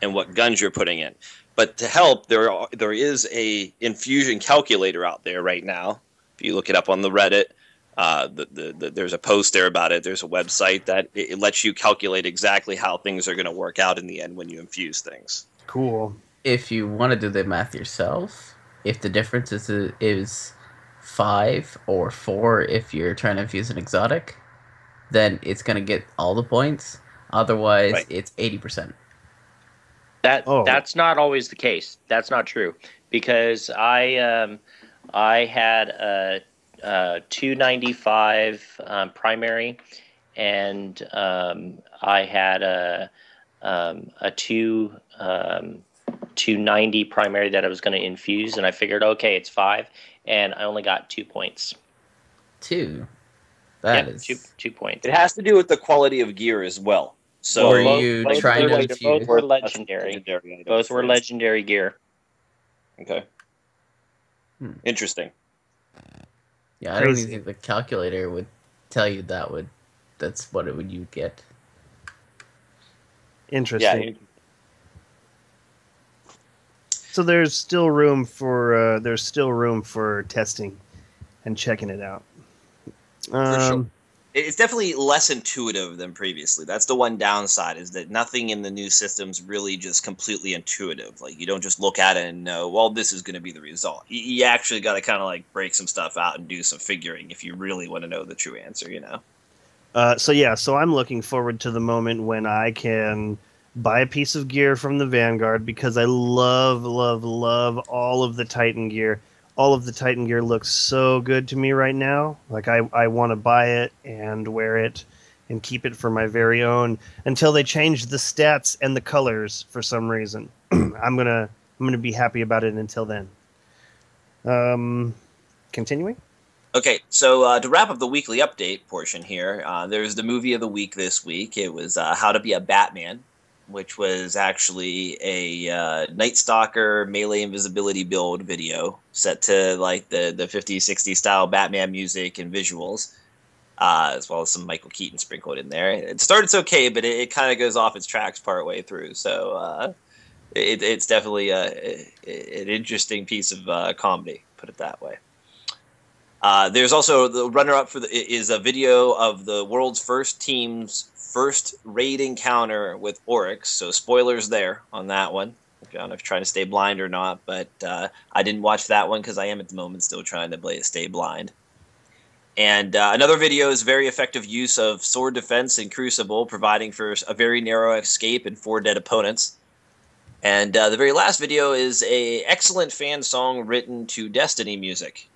and what guns you're putting in. But to help, there is a infusion calculator out there right now. If you look it up on the Reddit, there's a post there about it. There's a website that it lets you calculate exactly how things are going to work out in the end when you infuse things. Cool. If you want to do the math yourself, if the difference is 5 or 4 if you're trying to infuse an exotic, then it's going to get all the points. Otherwise, it's 80%. That's not always the case. That's not true, because I had a 295 primary, and I had a 290 primary that I was going to infuse, and I figured, okay, it's 5, and I only got 2 points. 2. That is 2 points. It has to do with the quality of gear as well. So were you trying to infuse? Both were legendary. Both were legendary gear. Okay. Interesting. Yeah, I don't even think the calculator would tell you that's what you'd get. Interesting. Yeah. So there's still room for testing and checking it out. For sure. It's definitely less intuitive than previously. That's the one downside, is that nothing in the new system's really just completely intuitive. Like, you don't just look at it and know, well, this is going to be the result. You actually got to kind of like break some stuff out and do some figuring if you really want to know the true answer, you know? So I'm looking forward to the moment when I can buy a piece of gear from the Vanguard, because I love all of the Titan gear. All of the Titan gear looks so good to me right now. Like, I want to buy it and wear it and keep it for my very own until they change the stats and the colors for some reason. I'm gonna be happy about it until then. Continuing. Okay, so to wrap up the weekly update portion here, there's the movie of the week this week. It was How to Be a Batman, which was actually a Night Stalker melee invisibility build video set to like the 50s, 60s style Batman music and visuals, as well as some Michael Keaton sprinkled in there. It started okay, but it kind of goes off its tracks partway through. So it's definitely an interesting piece of comedy, put it that way. There's also the runner-up is a video of the world's first team's first raid encounter with Oryx, so spoilers there on that one. I don't know if you're trying to stay blind or not, but I didn't watch that one because I am at the moment still trying to stay blind. And another video is very effective use of sword defense in Crucible, providing for a very narrow escape and 4 dead opponents. And the very last video is a excellent fan song written to Destiny music.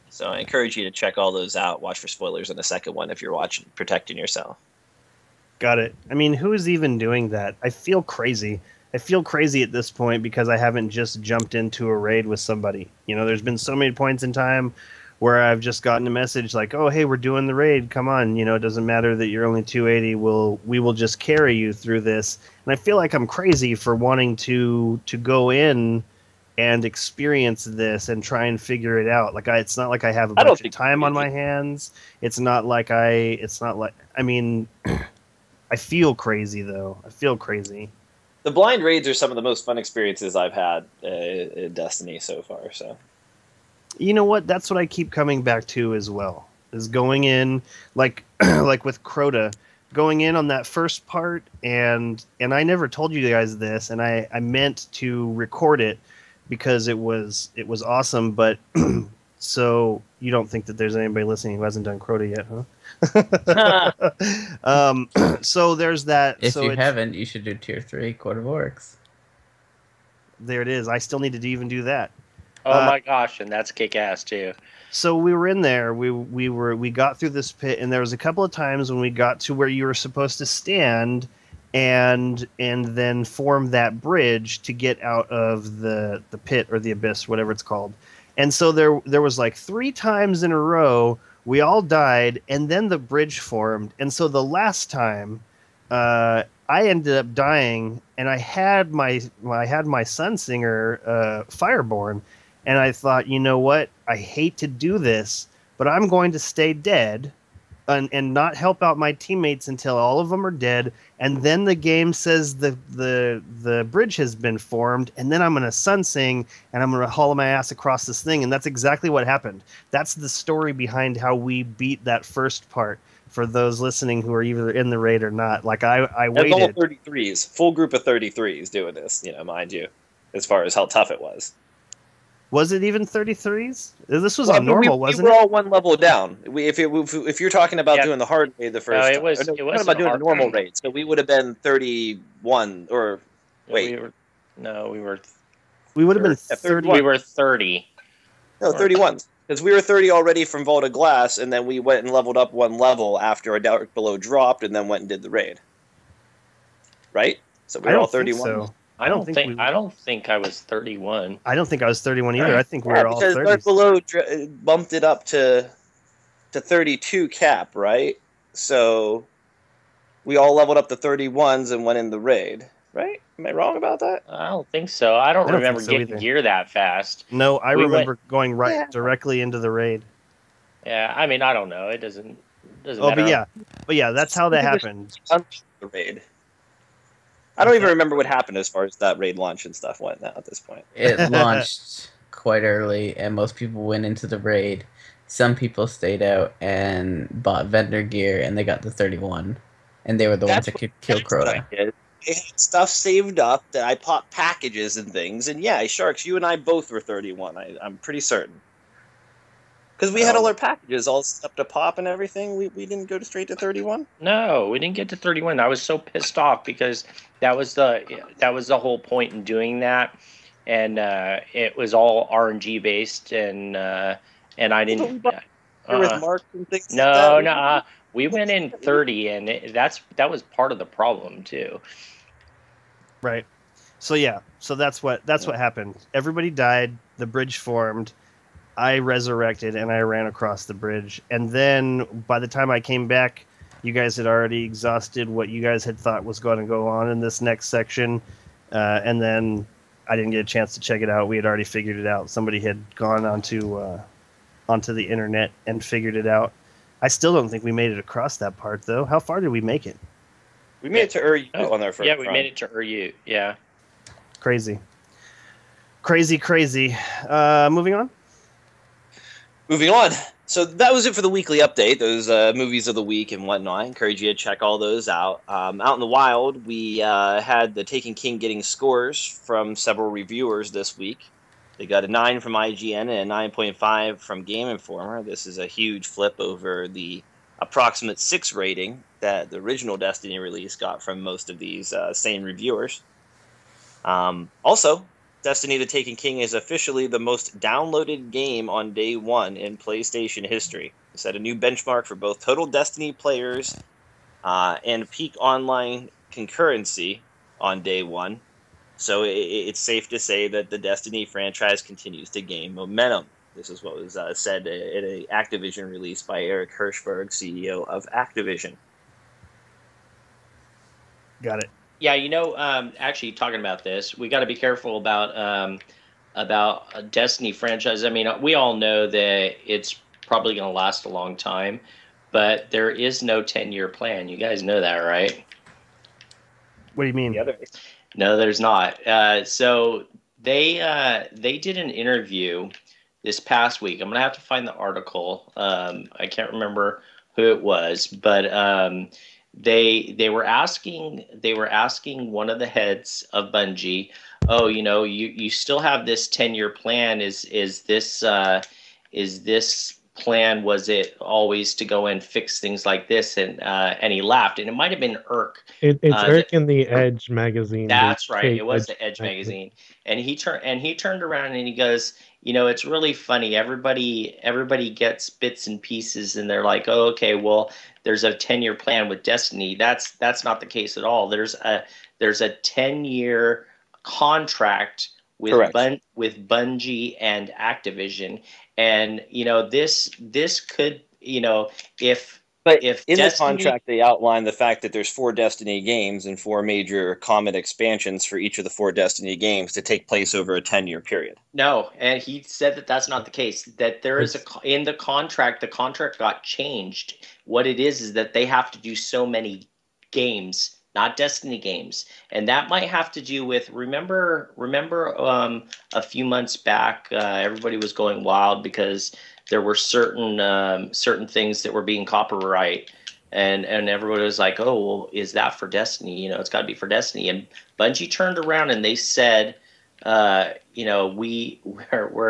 So I encourage you to check all those out. Watch for spoilers in the second one if you're watching Protecting Yourself. Got it. I mean, who is even doing that? I feel crazy. I feel crazy at this point because I haven't just jumped into a raid with somebody. You know, there's been so many points in time where I've just gotten a message like, oh, hey, we're doing the raid. Come on. You know, it doesn't matter that you're only 280. We will just carry you through this. And I feel like I'm crazy for wanting to go in and experience this and try and figure it out. Like, it's not like I have a bunch of time on my hands. I mean, I feel crazy, though. I feel crazy. The blind raids are some of the most fun experiences I've had in Destiny so far. So, you know what? That's what I keep coming back to as well. Is going in like like with Crota, going in on that first part, and I never told you guys this, and I meant to record it because it was awesome. But so you don't think that there's anybody listening who hasn't done Crota yet, huh? So there's that. If you haven't, you should do Tier 3 Court of Oryx. There it is. I still need to even do that. Oh my gosh, and that's kick ass too. So we were in there. We got through this pit, and there was a couple of times when we got to where you were supposed to stand and then form that bridge to get out of the pit or the abyss, whatever it's called. And so there was like 3 times in a row we all died, and then the bridge formed. And so the last time, I ended up dying, and I had my Sunsinger Fireborn, and I thought, you know what? I hate to do this, but I'm going to stay dead, and not help out my teammates until all of them are dead, and then the game says the bridge has been formed, and then I'm gonna sun sing and I'm gonna haul my ass across this thing, and that's exactly what happened. That's the story behind how we beat that first part. For those listening who are either in the raid or not, like I waited. All 33s, full group of 33s doing this, mind you, as far as how tough it was. Was it even 33s? This was on normal, wasn't it? We were all one level down. If you're talking about doing the hard raid the first time. It was about doing a normal raid. So we would have been 31 or wait. We would have been 30. We were 30. No, 31. Because we were 30 already from Vault of Glass, and then we went and leveled up one level after a Dark Below dropped, and then went and did the raid. Right? So we were all 31. So. I don't think I was 31. I don't think I was 31 either. I think we were all 30. Because Dark Below bumped it up to 32 cap, right? So we all leveled up to 31s and went in the raid, right? Am I wrong about that? I don't think so. I don't remember getting gear that fast. No, I remember going directly into the raid. Yeah, I mean, I don't know. It doesn't matter. But yeah, that's how that happened. The raid. I don't even remember what happened as far as that raid launch and stuff went now at this point. It launched quite early, and most people went into the raid. Some people stayed out and bought vendor gear, and they got the 31. And they were the ones that could kill Crota. I had stuff saved up that I popped packages and things. And yeah, Sharks, you and I both were 31. I'm pretty certain. Because we had all our packages all up to pop and everything. We didn't go straight to 31? No, we didn't get to 31. I was so pissed off because that was the whole point in doing that. And it was all RNG based, and I didn't. With marks and things No. We went in 30, and that was part of the problem too. Right. So that's what happened. Everybody died. The bridge formed. I resurrected and I ran across the bridge. And then by the time I came back, you guys had already exhausted what you guys had thought was going to go on in this next section. And then I didn't get a chance to check it out. We had already figured it out. Somebody had gone onto the internet and figured it out. I still don't think we made it across that part, though. How far did we make it? We made it to Ur on our first Yeah, we made it to Ur. Yeah. Crazy. Moving on. So that was it for the weekly update, those movies of the week and whatnot. I encourage you to check all those out. Out in the wild, we had the Taken King getting scores from several reviewers this week. They got a 9 from IGN and a 9.5 from Game Informer. This is a huge flip over the approximate 6 rating that the original Destiny release got from most of these same reviewers. Also, Destiny the Taken King is officially the most downloaded game on day one in PlayStation history. It set a new benchmark for both total Destiny players and peak online concurrency on day one. So it's safe to say that the Destiny franchise continues to gain momentum. This is what was said at an Activision release by Eric Hirschberg, CEO of Activision. Got it. Yeah, actually talking about this, we got to be careful about a Destiny franchise. I mean, we all know that it's probably going to last a long time, but there is no 10-year plan. You guys know that, right? What do you mean? No, there's not. So they did an interview this past week. I'm gonna have to find the article. I can't remember who it was, but they were asking one of the heads of Bungie, oh, you still have this 10-year plan. Is this plan, was it always to go and fix things like this? And he laughed, and it might have been Irk. It's Irk in the Edge magazine. That's right. It was the Edge magazine. And he turned around and he goes, it's really funny. Everybody gets bits and pieces, and they're like, oh, okay, well, there's a 10-year plan with Destiny. That's not the case at all. There's a 10-year contract with Bungie and Activision. And this could, if in Destiny, the contract they outline the fact that there's 4 Destiny games and 4 major Comet expansions for each of the 4 Destiny games to take place over a 10-year period. No, and he said that that's not the case. That there is in the contract got changed what it is that they have to do so many games, not Destiny games, and that might have to do with remember a few months back, everybody was going wild because there were certain things that were being copyright. And everybody was like, "Oh, well, is that for Destiny? It's got to be for Destiny." And Bungie turned around and they said, we're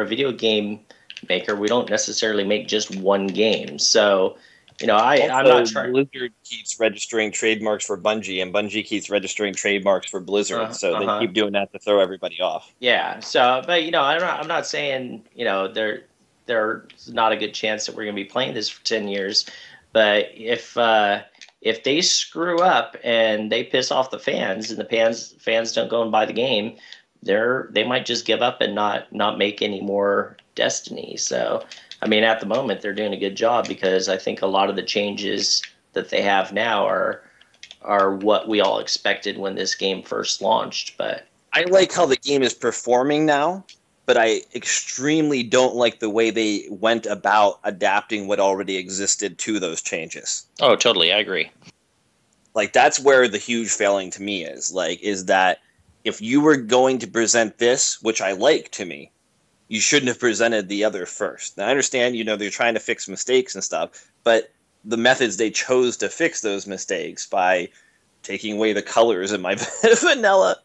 a video game maker. We don't necessarily make just one game. So, I'm not trying. Blizzard keeps registering trademarks for Bungie, and Bungie keeps registering trademarks for Blizzard. So they keep doing that to throw everybody off. Yeah. So, but I'm not saying there's not a good chance that we're going to be playing this for 10 years. But if they screw up and they piss off the fans, and the fans don't go and buy the game, they might just give up and not make any more Destiny. So, I mean, at the moment they're doing a good job, because I think a lot of the changes that they have now are what we all expected when this game first launched. But I like how the game is performing now, but I extremely don't like the way they went about adapting what already existed to those changes. Oh, totally. I agree. Like, that's where the huge failing to me is that if you were going to present this, which I like to me, you shouldn't have presented the other first. Now, I understand, they're trying to fix mistakes and stuff, but the methods they chose to fix those mistakes by taking away the colors in my vanilla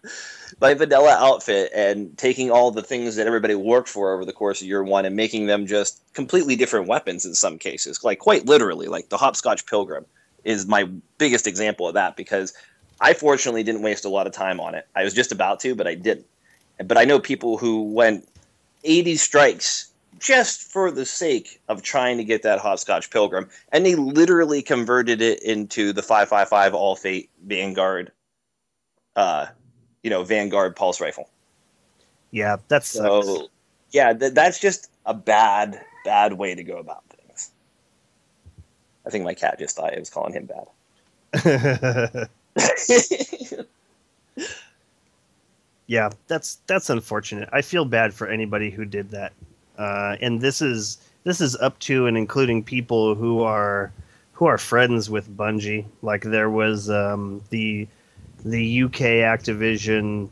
outfit and taking all the things that everybody worked for over the course of year one and making them just completely different weapons in some cases, like quite literally, like the Hopscotch Pilgrim is my biggest example of that, because I fortunately didn't waste a lot of time on it. I was just about to, but I didn't. But I know people who went 80 strikes just for the sake of trying to get that Hopscotch Pilgrim, and they literally converted it into the 5.55 All Fate Vanguard, Vanguard pulse rifle. Yeah, that's so. Yeah, that's just a bad way to go about things. I think my cat just thought I was calling him bad. Yeah, that's unfortunate. I feel bad for anybody who did that, and this is up to and including people who are friends with Bungie. Like, there was the UK Activision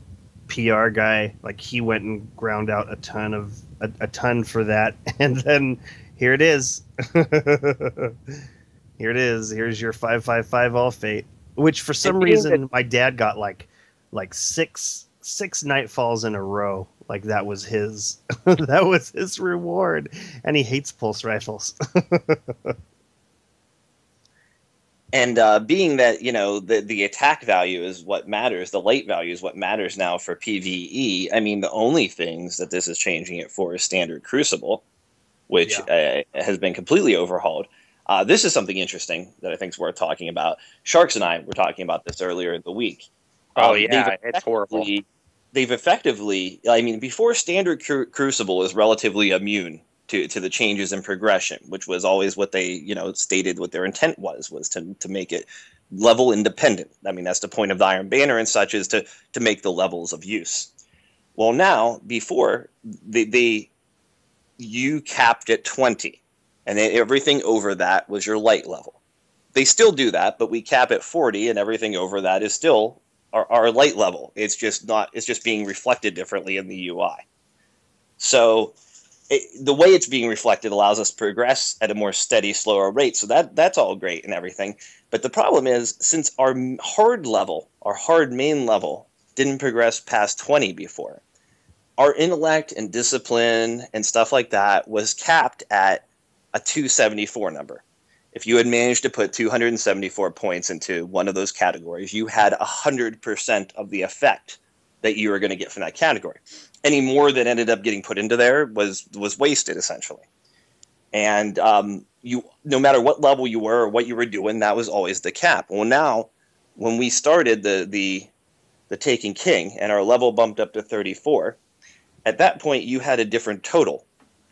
PR guy. Like, he went and ground out a ton for that, and then here it is. Here it is. Here's your 5.55 All Fate, which for some reason my dad got like six Nightfalls in a row. Like, that was his reward, and he hates pulse rifles. And being that the attack value is what matters, the light value is what matters now for PvE. I mean, the only things that this is changing it for is standard Crucible, which has been completely overhauled. This is something interesting that I think is worth talking about. Sharks and I were talking about this earlier in the week. It's horrible. They've effectively, I mean, before standard Crucible is relatively immune to the changes in progression, which was always what they, stated what their intent was to make it level independent. I mean, that's the point of the Iron Banner and such, is to make the levels of use. Well, now, before, you capped at 20. And everything over that was your light level. They still do that, but we cap at 40, and everything over that is still our light level. It's just being reflected differently in the UI. So the way it's being reflected allows us to progress at a more steady, slower rate. So that's all great and everything. But the problem is, since our hard main level, didn't progress past 20 before, our intellect and discipline and stuff like that was capped at a 274 number. If you had managed to put 274 points into one of those categories, you had 100% of the effect that you were going to get from that category. Any more that ended up getting put into there was wasted, essentially. And no matter what level you were or what you were doing, that was always the cap. Well, now, when we started the Taken King and our level bumped up to 34, at that point you had a different total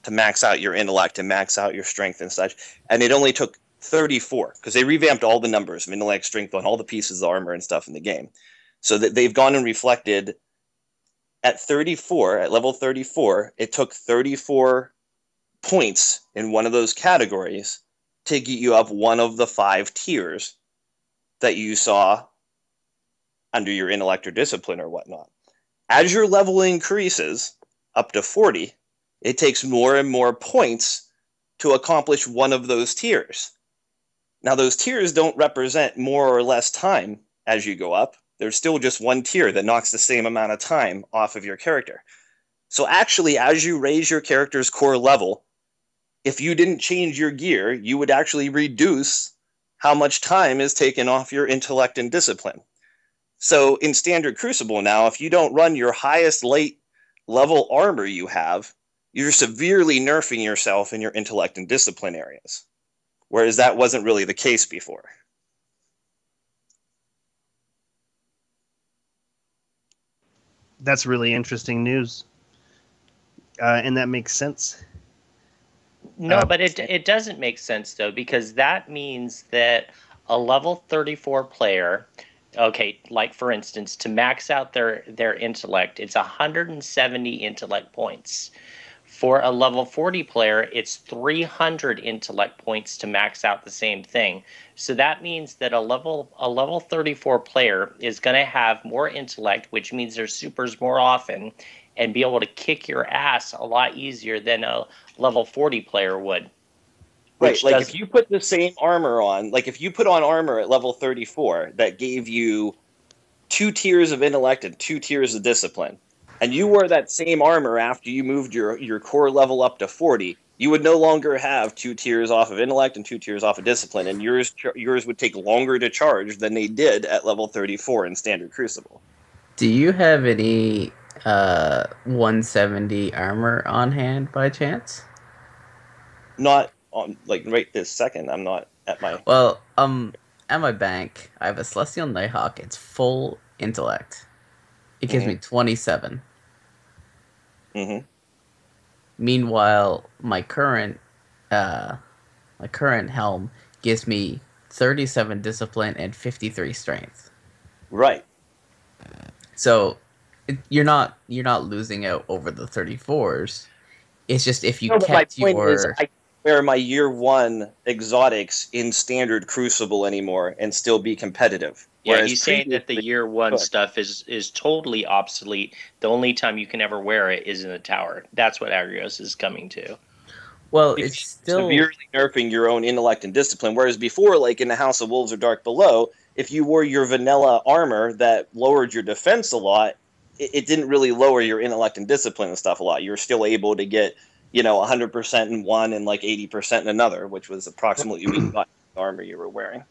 to max out your intellect and max out your strength and such. And it only took 34, because they revamped all the numbers of intellect, strength on all the pieces of armor and stuff in the game. So that they've gone and reflected at 34, at level 34, it took 34 points in one of those categories to get you up one of the 5 tiers that you saw under your intellect or discipline or whatnot. As your level increases up to 40, it takes more and more points to accomplish one of those tiers. Now, those tiers don't represent more or less time as you go up. There's still just one tier that knocks the same amount of time off of your character. So actually, as you raise your character's core level, if you didn't change your gear, you would actually reduce how much time is taken off your intellect and discipline. So in Standard Crucible now, if you don't run your highest late level armor you have, you're severely nerfing yourself in your intellect and discipline areas. Whereas that wasn't really the case before. That's really interesting news. And that makes sense. No, but it doesn't make sense, though, because that means that a level 34 player, okay, like for instance, to max out their intellect, it's 170 intellect points. For a level 40 player, it's 300 intellect points to max out the same thing. So that means that a level 34 player is going to have more intellect, which means their supers more often, and be able to kick your ass a lot easier than a level 40 player would. Right, like if you put the same armor on, like if you put on armor at level 34 that gave you 2 tiers of intellect and 2 tiers of discipline, and you wore that same armor after you moved your core level up to 40, you would no longer have 2 tiers off of intellect and 2 tiers off of discipline, and yours would take longer to charge than they did at level 34 in Standard Crucible. Do you have any 170 armor on hand by chance? Not on, like, right this second. I'm not at my... Well, at my bank, I have a Celestial Nighthawk. It's full intellect. It gives me 27. Mm-hmm. Meanwhile, my current helm gives me 37 discipline and 53 strength. Right. So you're not losing out over the 34s. It's just if you kept your... I wear my year 1 exotics in Standard Crucible anymore and still be competitive. Yeah, he's saying that the year 1 stuff is totally obsolete. The only time you can ever wear it is in the tower. That's what Agrios is coming to. Well, it's still severely nerfing your own intellect and discipline. Whereas before, like in the House of Wolves or Dark Below, if you wore your vanilla armor that lowered your defense a lot, it didn't really lower your intellect and discipline and stuff a lot. You were still able to get, 100% in one and like 80% in another, which was approximately the armor you were wearing.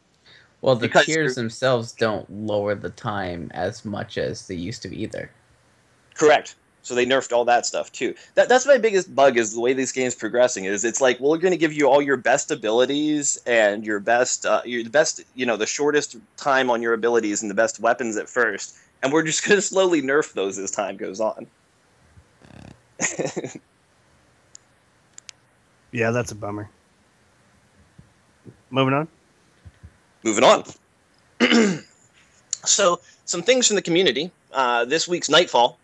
Well, the tiers themselves don't lower the time as much as they used to either. Correct. So they nerfed all that stuff too. That's my biggest bug is the way this game's progressing. Is it's like, well, we're going to give you all your best abilities and your best, the shortest time on your abilities and the best weapons at first, and we're just going to slowly nerf those as time goes on. Yeah, that's a bummer. Moving on. So, some things from the community. This week's Nightfall,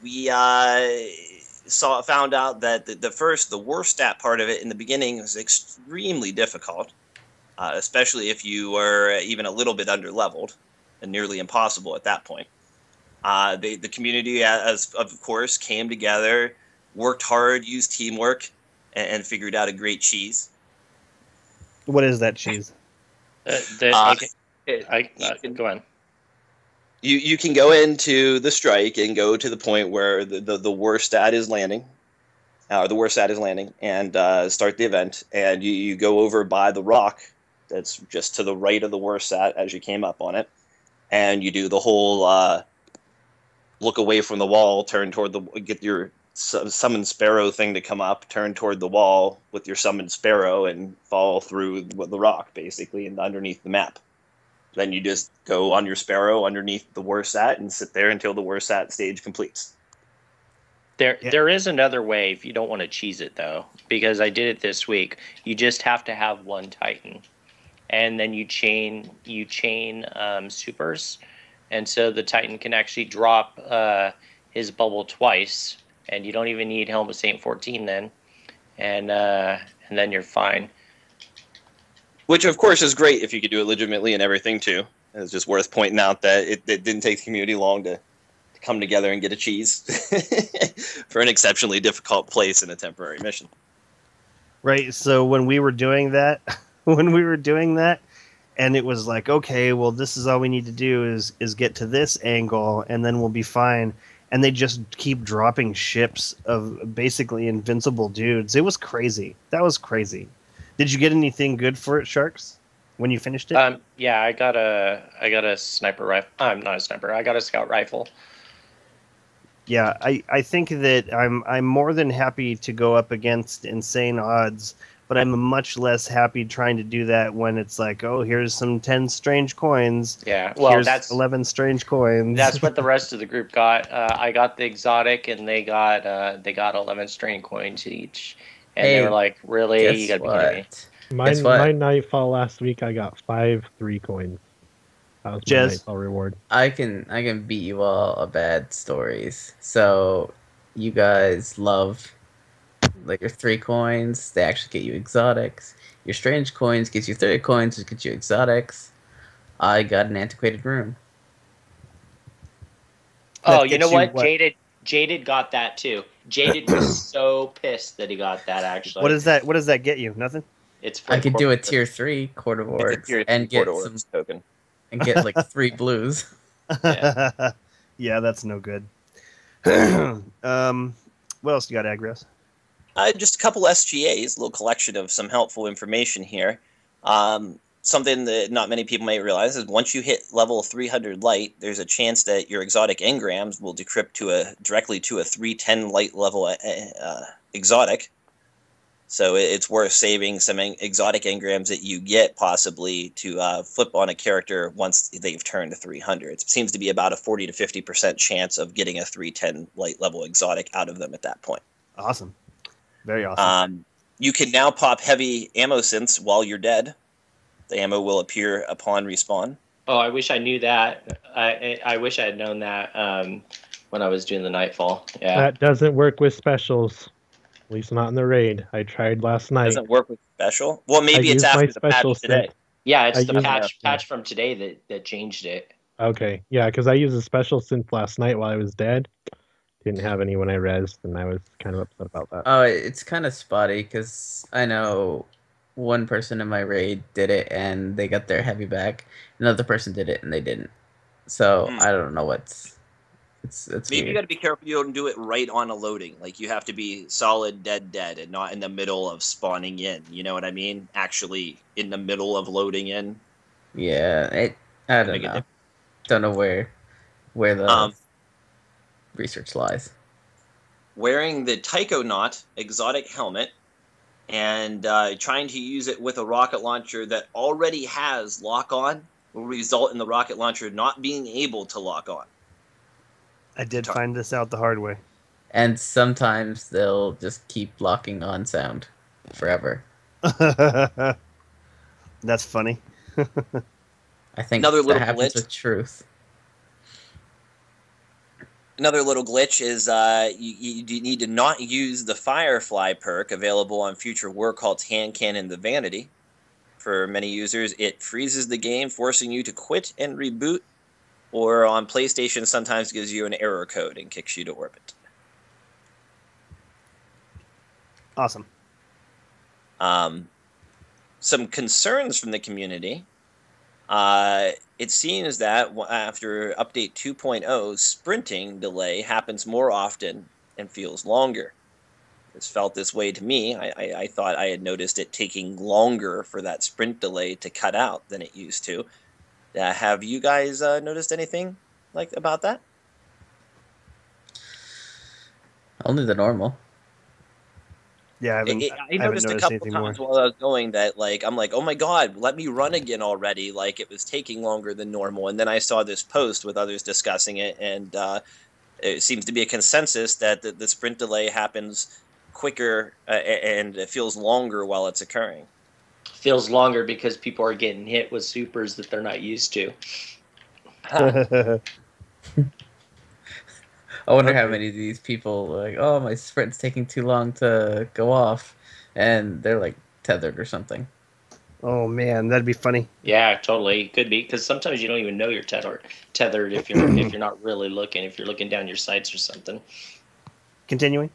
we found out that the worst stat part of it in the beginning was extremely difficult, especially if you were even a little bit under-leveled, and nearly impossible at that point. The community, as of course, came together, worked hard, used teamwork, and figured out a great cheese. What is that cheese? Go on. You can go into the strike and go to the point where the worst stat is landing, and start the event. And you go over by the rock that's just to the right of the worst stat as you came up on it, and you do the whole look away from the wall, turn toward get your summon sparrow thing to come up, turn toward the wall with your summoned sparrow, and fall through the rock basically and underneath the map. Then you just go on your sparrow underneath the worst stat and sit there until the worst stat stage completes. There is another way if you don't want to cheese it, though, because I did it this week. You just have to have one Titan, and then you chain supers, and so the Titan can actually drop his bubble twice, and you don't even need Helm of Saint 14 then, and then you're fine. Which, of course, is great if you could do it legitimately and everything, too. It's just worth pointing out that it didn't take the community long to come together and get a cheese for an exceptionally difficult place in a temporary mission. Right. So when we were doing that, and it was like, okay, well, this is all we need to do is get to this angle, and then we'll be fine. And they just keep dropping ships of basically invincible dudes. It was crazy. That was crazy. Did you get anything good for it, Sharks, when you finished it? Yeah, I got a sniper rifle. I'm not a sniper. I got a scout rifle. Yeah, I think that I'm more than happy to go up against insane odds, but I'm much less happy trying to do that when it's like, oh, here's some 10 strange coins. Yeah, well, here's that's 11 strange coins. That's what the rest of the group got. I got the exotic, and they got 11 strange coins each, and they were like, "Really? You gotta be kidding me!" My nightfall last week, I got 5 3 coins. That was my nightfall reward. I can beat you all a bad stories. So you guys love like your 3 coins. They actually get you exotics. Your strange coins gets you 30 coins, which gets you exotics. I got an antiquated room. Oh, you know what? Jaded got that too. Jaded was so pissed that he got that. Actually, What does that get you? Nothing. I could do a tier 3 Court of Orcs and get some token and get like 3 blues. Yeah, yeah, that's no good. What else do you got, Agrios? Just a couple SGAs, a little collection of some helpful information here. Something that not many people may realize is once you hit level 300 light, there's a chance that your exotic engrams will decrypt directly to a 310 light level exotic. So it's worth saving some exotic engrams that you get possibly to flip on a character once they've turned to 300. It seems to be about a 40 to 50% chance of getting a 310 light level exotic out of them at that point. Awesome. Very awesome. You can now pop heavy ammo synths while you're dead. The ammo will appear upon respawn. Oh, I wish I knew that. I wish I had known that when I was doing the Nightfall. Yeah. That doesn't work with specials. At least not in the raid. I tried last night. Doesn't work with special? Well, maybe it's after the patch today. Yeah, it's the patch from today that changed it. Okay, yeah, because I used a special synth last night while I was dead. Didn't have any when I rezzed, and I was kind of upset about that. Oh, it's kind of spotty, because I know one person in my raid did it, and they got their heavy back. Another person did it, and they didn't. So, I don't know what's... It's maybe you got to be careful you don't do it right on a loading. Like, you have to be solid dead, and not in the middle of spawning in. You know what I mean? Actually, in the middle of loading in. Yeah, I don't know. Don't know where the research lies. Wearing the Taikonaut exotic helmet and trying to use it with a rocket launcher that already has lock-on will result in the rocket launcher not being able to lock on. I did find this out the hard way. And sometimes they'll just keep locking on sound forever. That's funny. I think another little happens glitch with truth. Another little glitch is you need to not use the Firefly perk available on future Work Halt's Hand Cannon the Vanity. For many users, it freezes the game, forcing you to quit and reboot. Or on PlayStation, sometimes gives you an error code and kicks you to orbit. Awesome. Some concerns from the community. It seems that after update 2.0, sprinting delay happens more often and feels longer. It's felt this way to me. I thought I had noticed it taking longer for that sprint delay to cut out than it used to. Have you guys noticed anything about that? Only the normal. Yeah, I noticed a couple times while I was going that I'm like, oh my god, let me run again already. Like, it was taking longer than normal. And then I saw this post with others discussing it, and it seems to be a consensus that the sprint delay happens quicker and it feels longer while it's occurring. Feels longer because people are getting hit with supers that they're not used to. I wonder how many of these people like, oh, my sprint's taking too long to go off, and they're like tethered or something. Oh man, that'd be funny. Yeah, totally. Could be, because sometimes you don't even know you're tethered if you're not really looking. If you're looking down your sights or something. Continuing.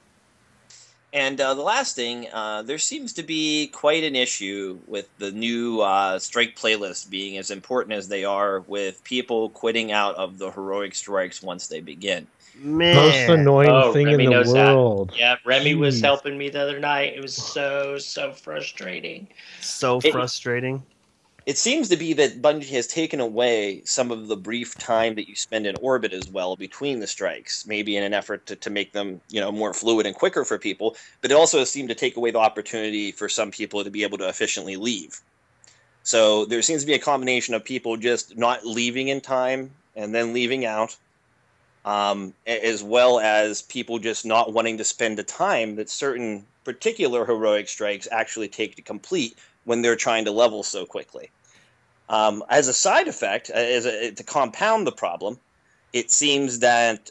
And the last thing, there seems to be quite an issue with the new strike playlists being as important as they are, with people quitting out of the heroic strikes once they begin. Man. Most annoying thing Remy in the knows world. that. Yeah, Remy was Jeez. helping me the other night. It was so frustrating. So frustrating. It seems to be that Bungie has taken away some of the brief time that you spend in orbit as well between the strikes, maybe in an effort to make them, more fluid and quicker for people, but it also seemed to take away the opportunity for some people to be able to efficiently leave. So there seems to be a combination of people just not leaving in time and then leaving out, as well as people just not wanting to spend the time that certain particular heroic strikes actually take to complete when they're trying to level so quickly. As a side effect, to compound the problem, it seems that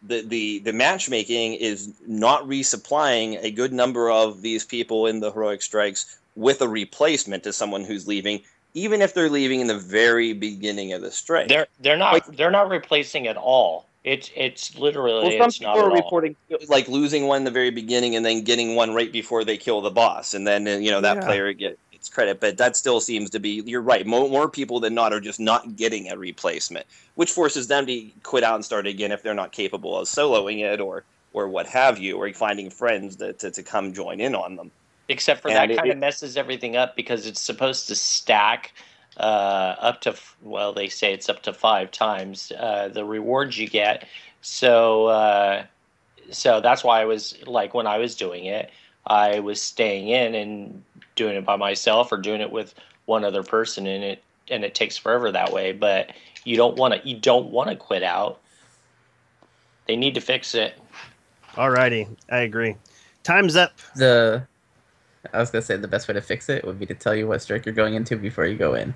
the matchmaking is not resupplying a good number of these people in the heroic strikes with a replacement to someone who's leaving, even if they're leaving in the very beginning of the strike. They're not replacing at all. It's literally some it's people not are at all. reporting like losing one in the very beginning and then getting one right before they kill the boss, and then that player gets credit. But that still seems to be, you're right, more people than not are just not getting a replacement, which forces them to quit out and start again if they're not capable of soloing it or what have you, or finding friends to come join in on them. Except for that kind of messes everything up, because it's supposed to stack up to, well, they say it's up to 5 times the rewards you get. So that's why I was like, when I was doing it, I was staying in and doing it by myself or doing it with one other person, and it takes forever that way. But you don't want to quit out. They need to fix it. Alrighty, I agree. Time's up. I was gonna say the best way to fix it would be to tell you what strike you're going into before you go in.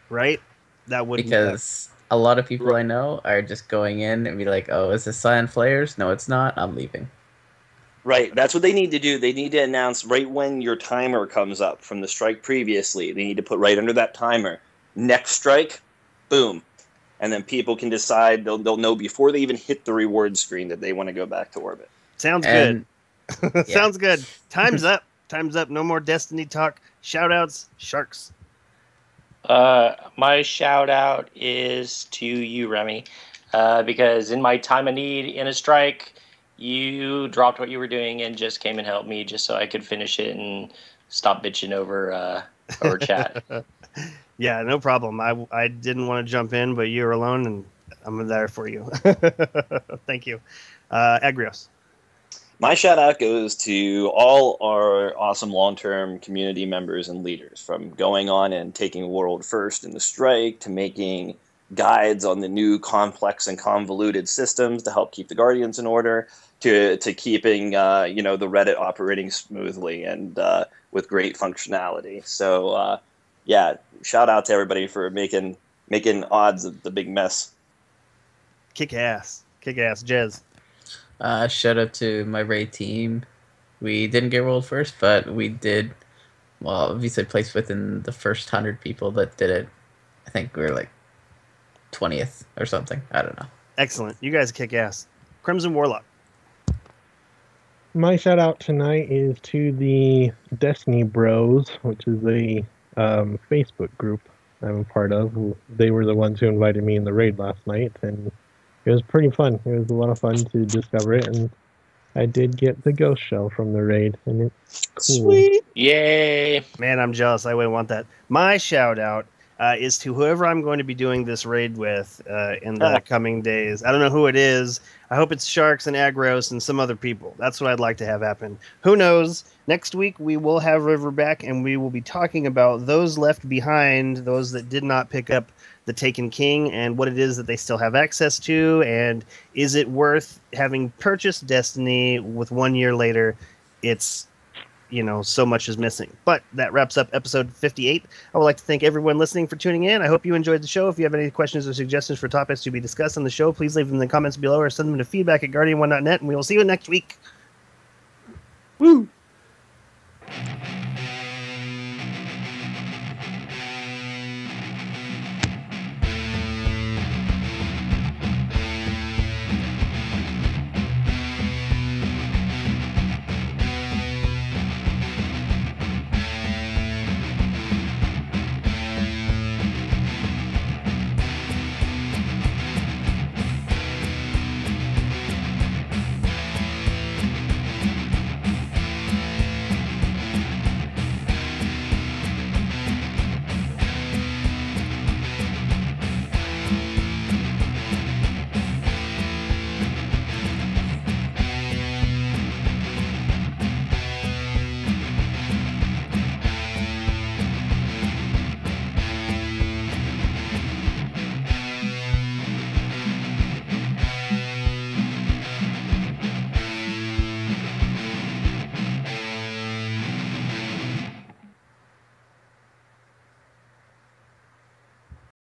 Right? That would, because a lot of people I know are just going in and be like, "Oh, is this Cyan Flayers? No, it's not. I'm leaving." Right. That's what they need to do. They need to announce right when your timer comes up from the strike previously. They need to put right under that timer, next strike, boom, and then people can decide. They'll know before they even hit the reward screen that they want to go back to orbit. Sounds good. Sounds good. Time's up. Time's up. No more Destiny talk. Shoutouts, Sharks. My shout out is to you, Remy, because in my time of need in a strike, you dropped what you were doing and just came and helped me just so I could finish it and stop bitching over chat. Yeah, no problem. I didn't want to jump in, but you were alone, and I'm there for you. Thank you. Agrios. My shout out goes to all our awesome long-term community members and leaders, from going on and taking world first in the strike to making guides on the new complex and convoluted systems to help keep the Guardians in order, to keeping the Reddit operating smoothly and with great functionality. So shout out to everybody for making odds of the big mess. Kick ass, Jez. Shout out to my raid team. We didn't get world first, but we did. Well, obviously placed within the first 100 people that did it. I think we were like 20th or something. I don't know. Excellent. You guys kick ass. Crimson Warlock. My shout out tonight is to the Destiny Bros, which is a Facebook group I'm a part of. They were the ones who invited me in the raid last night, and it was pretty fun. It was a lot of fun to discover it, and I did get the ghost shell from the raid, and it's cool. Sweet! Yay! Man, I'm jealous. I wouldn't want that. My shout out is to whoever I'm going to be doing this raid with in the coming days. I don't know who it is. I hope it's Sharks and Agros and some other people. That's what I'd like to have happen. Who knows? Next week we will have River back, and we will be talking about those left behind, those that did not pick up the Taken King, and what it is that they still have access to, and is it worth having purchased Destiny with 1 year later? It's, so much is missing. But that wraps up episode 58. I would like to thank everyone listening for tuning in. I hope you enjoyed the show. If you have any questions or suggestions for topics to be discussed on the show, please leave them in the comments below or send them to feedback@guardian1.net, and we will see you next week. Woo!